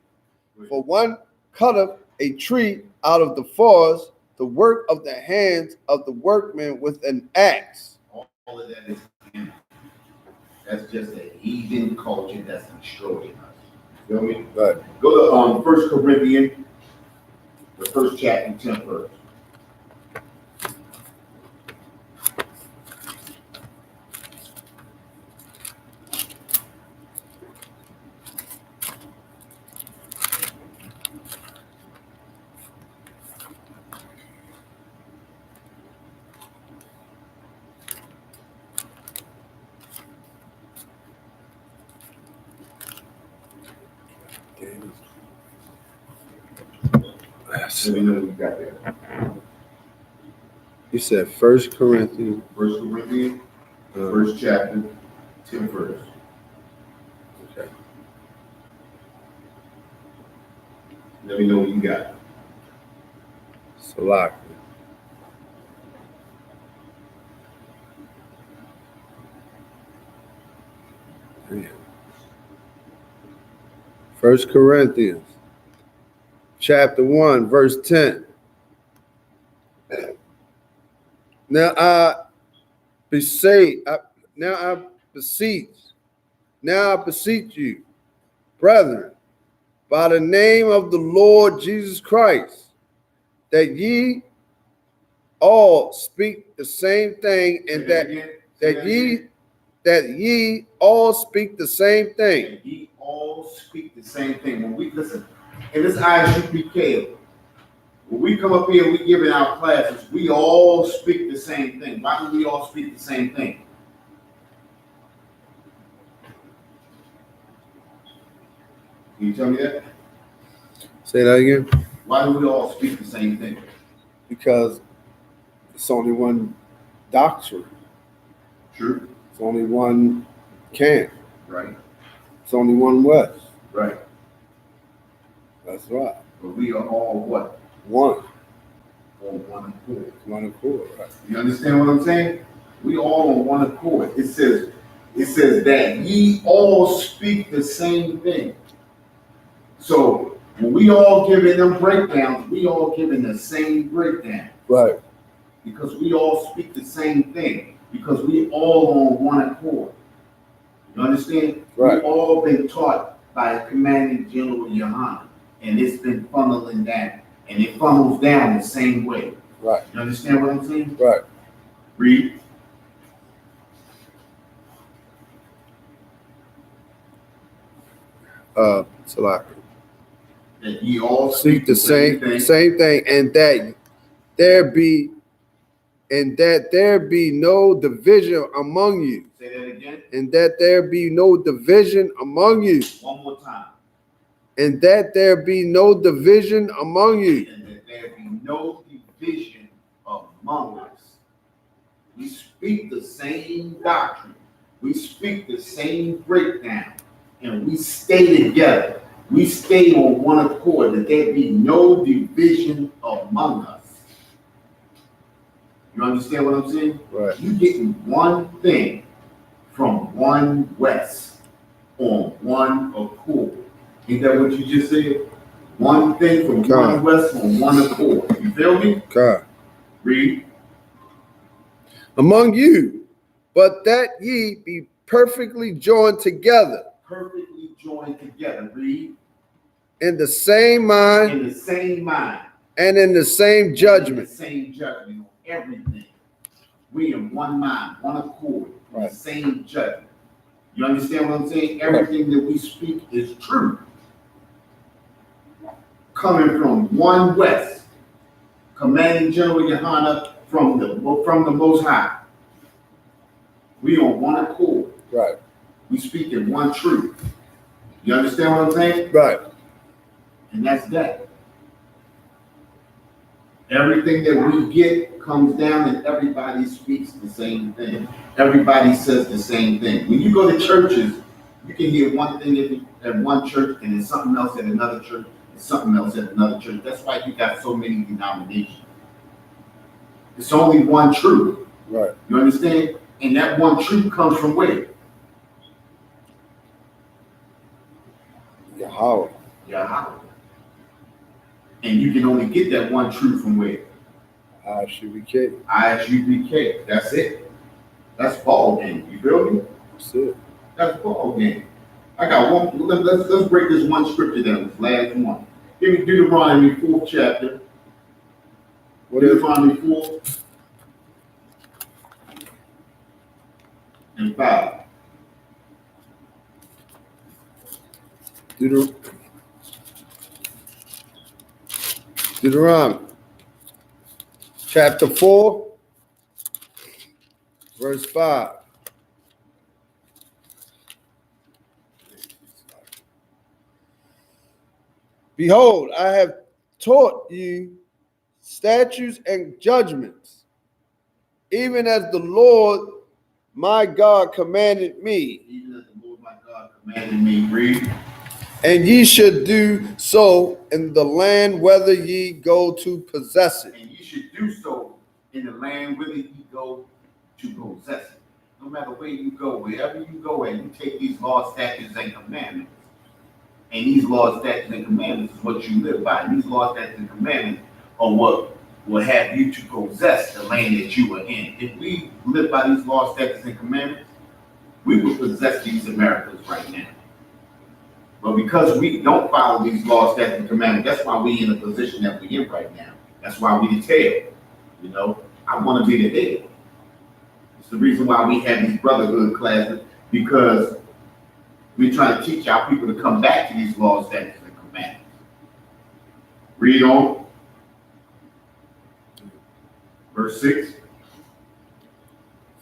For one cutteth a tree out of the forest, the work of the hands of the workman with an axe. All of that is empty. That's just a heathen culture that's destroying us. You feel me? Right. Go to 1 Corinthians, the first chapter, 10th verse. Let me know what you got there. You said 1 Corinthians. 1 Corinthians, first chapter, 10th verse. Okay. Let me know what you got. Salaki. Man. 1 Corinthians chapter 1, verse 10. Now I beseech you, brethren, by the name of the Lord Jesus Christ, that ye all speak the same thing, and that ye all speak the same thing. And ye all speak the same thing. When we listen, and this Isupk, when we come up here and we give in our classes, we all speak the same thing. Why do we all speak the same thing? Can you tell me that? Say that again. Why do we all speak the same thing? Because it's only one doctrine. True. It's only one camp. Right. It's only one West. Right. That's right. But we are all what? One. On one accord. One accord, right? You understand what I'm saying? We all on one accord. It says that ye all speak the same thing. So when we all giving them breakdowns, we all giving the same breakdown. Right. Because we all speak the same thing. Because we all on one accord. You understand? Right. We've all been taught by a commanding general Yohanan. And it's been funneling down. And it funnels down the same way. Right. You understand what I'm saying? Right. Read. Salak. That ye all Speak the same thing, and that there be no division among you. Say that again. And that there be no division among you. One more time. And that there be no division among you. And that there be no division among us. We speak the same doctrine. We speak the same breakdown. And we stay together. We stay on one accord. That there be no division among us. You understand what I'm saying? Right. You getting one thing from one West on one accord. Ain't that what you just said? One thing from one West on one accord. You feel me? God. Read. Among you, but that ye be perfectly joined together. Perfectly joined together. Read. In the same mind. In the same mind. And in the same judgment. In the same judgment on everything. We in one mind, one accord, Right. the same judgment. You understand what I'm saying? Everything that we speak is true. Coming from one West, commanding General Yohanan from the Most High. We on one accord. Right. We speak in one truth. You understand what I'm saying? Right. And that's that. Everything that we get comes down and everybody speaks the same thing. Everybody says the same thing. When you go to churches, you can hear one thing at one church and then something else at another church and something else at another church. That's why you got so many denominations. It's only one truth. Right. You understand? And that one truth comes from where? Yahweh. Yahweh. And you can only get that one truth from where? Isupk. Isupk. That's it. That's ball game. You feel me? That's it. That's ball game. I got one. Let's break this one scripture down. This last one. Give me Deuteronomy 4th chapter. What is Deuteronomy 4 and 5. Deuteronomy chapter 4, verse 5. Behold, I have taught you statutes and judgments, even as the Lord my God commanded me. Even as the Lord my God commanded me. Read. And ye should do so in the land whether ye go to possess it. And you should do so in the land whither you go to possess it. No matter where you go, wherever you go and you take these laws, statutes, and commandments. And these laws, statutes, and commandments is what you live by. And these laws, statutes, and commandments are what will have you to possess the land that you are in. If we live by these laws, statutes, and commandments, we will possess these Americas right now. But because we don't follow these laws, statutes, and commandments, that's why we in the position that we're in right now. That's why we the tail. You know, I want to be the head. It's the reason why we have these brotherhood classes, because we're trying to teach our people to come back to these laws, statutes, and commandments. Read on. Verse 6.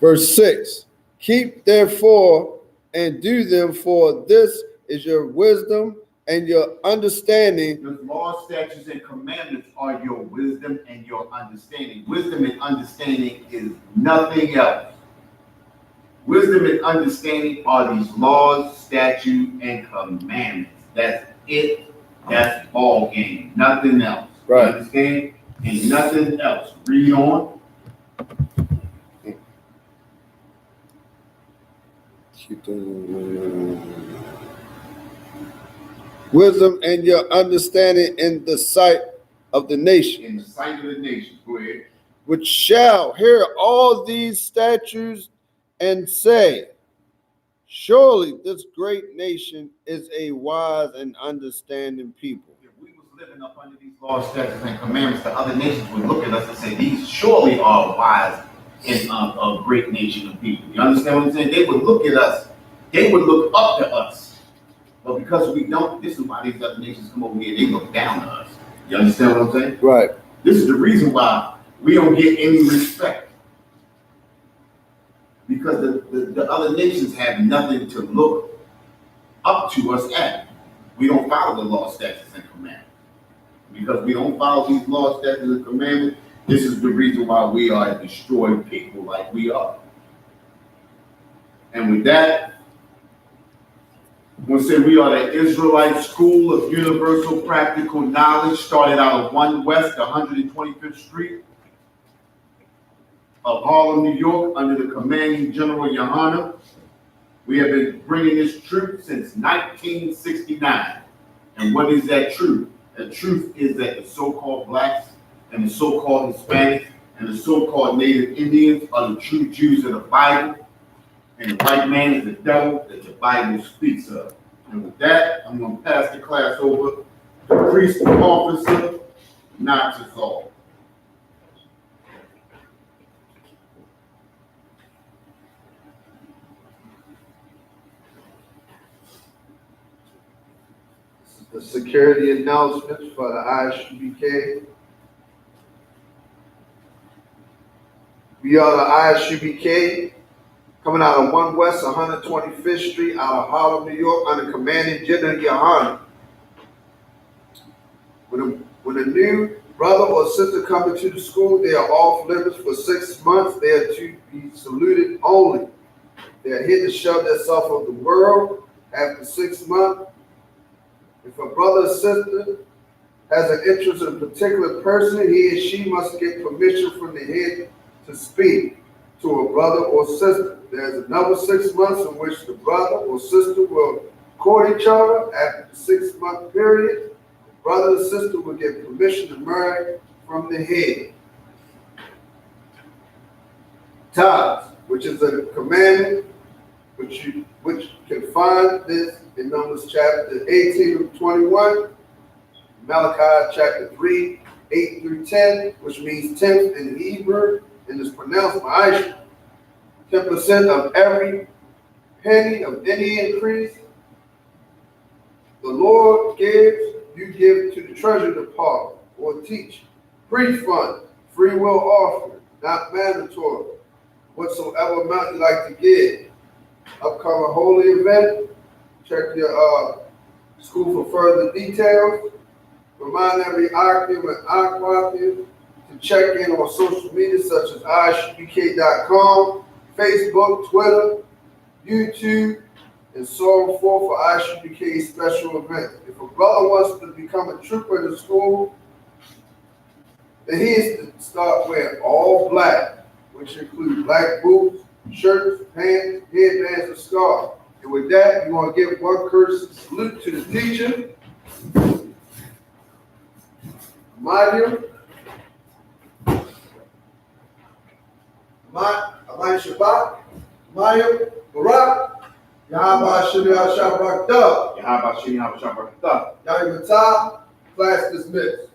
Verse 6. Keep therefore and do them, for this is your wisdom and your understanding. The law, statutes, and commandments are your wisdom and your understanding. Wisdom and understanding is nothing else. Wisdom and understanding are these laws, statutes, and commandments. That's it. That's ball game. Nothing else. Right. You understand? And nothing else. Read on. Wisdom and your understanding in the sight of the nation. In the sight of the nation. Go ahead. Which shall hear all these statutes and say, surely this great nation is a wise and understanding people. If we was living up under these laws, statutes, and commandments, the other nations would look at us and say, these surely are wise and a great nation of people. You understand what I'm saying? They would look at us. They would look up to us. But because we don't, this is why these other nations come over here. They look down to us. You understand what I'm saying? Right. This is the reason why we don't get any respect. Because the other nations have nothing to look up to us at. We don't follow the law, statutes, and commandments. Because we don't follow these laws, statutes, and commandments, this is the reason why we are a destroyed people like we are. And with that, I'm going to say we are the Israelite School of Universal Practical Knowledge, started out of 1 West 125th Street of Harlem, New York, under the commanding General Yohana. We have been bringing this truth since 1969. And what is that truth? The truth is that the so-called blacks and the so-called Hispanics and the so-called Native Indians are the true Jews of the Bible. And the white man is the devil that the Bible speaks of. And with that, I'm going to pass the class over to priest officer, not to all. The security announcements for the Isupk. We are the Isupk, coming out of 1 West 125th Street, out of Harlem, New York, under commanding General Yohana. When a new brother or sister come into the school, they are off limits for 6 months. They are to be saluted only. They are here to shove themselves of the world. After 6 months, if a brother or sister has an interest in a particular person, he or she must get permission from the head to speak to a brother or sister. There's another 6 months in which the brother or sister will court each other. After the 6 month period, the brother or sister will get permission to marry from the head. Tithes, which is a commandment, which can find this in Numbers chapter 18 to 21, Malachi chapter 3, 8 through 10, which means 10th in Hebrew, and is pronounced by Isupk. 10% of every penny of any increase the Lord gives, you give to the treasury department or teach. Pre-fund, free will offering, not mandatory. Whatsoever amount you like to give. Upcoming holy event, check your school for further details. Remind every Akim and Aquakim to check in on social media such as isupk.com, Facebook, Twitter, YouTube, and so forth for Isupk special events. If a brother wants to become a trooper in the school, then he is to start wearing all black, which includes black boots, shirts, pants, headbands, and scarves. And with that, you want to give one courtesy salute to the teacher, Maya Shabbat, Maya Barak, Yahweh Shemiyah Shabrakta. Yahweh Shini Habashabakta. Yahweh class dismissed.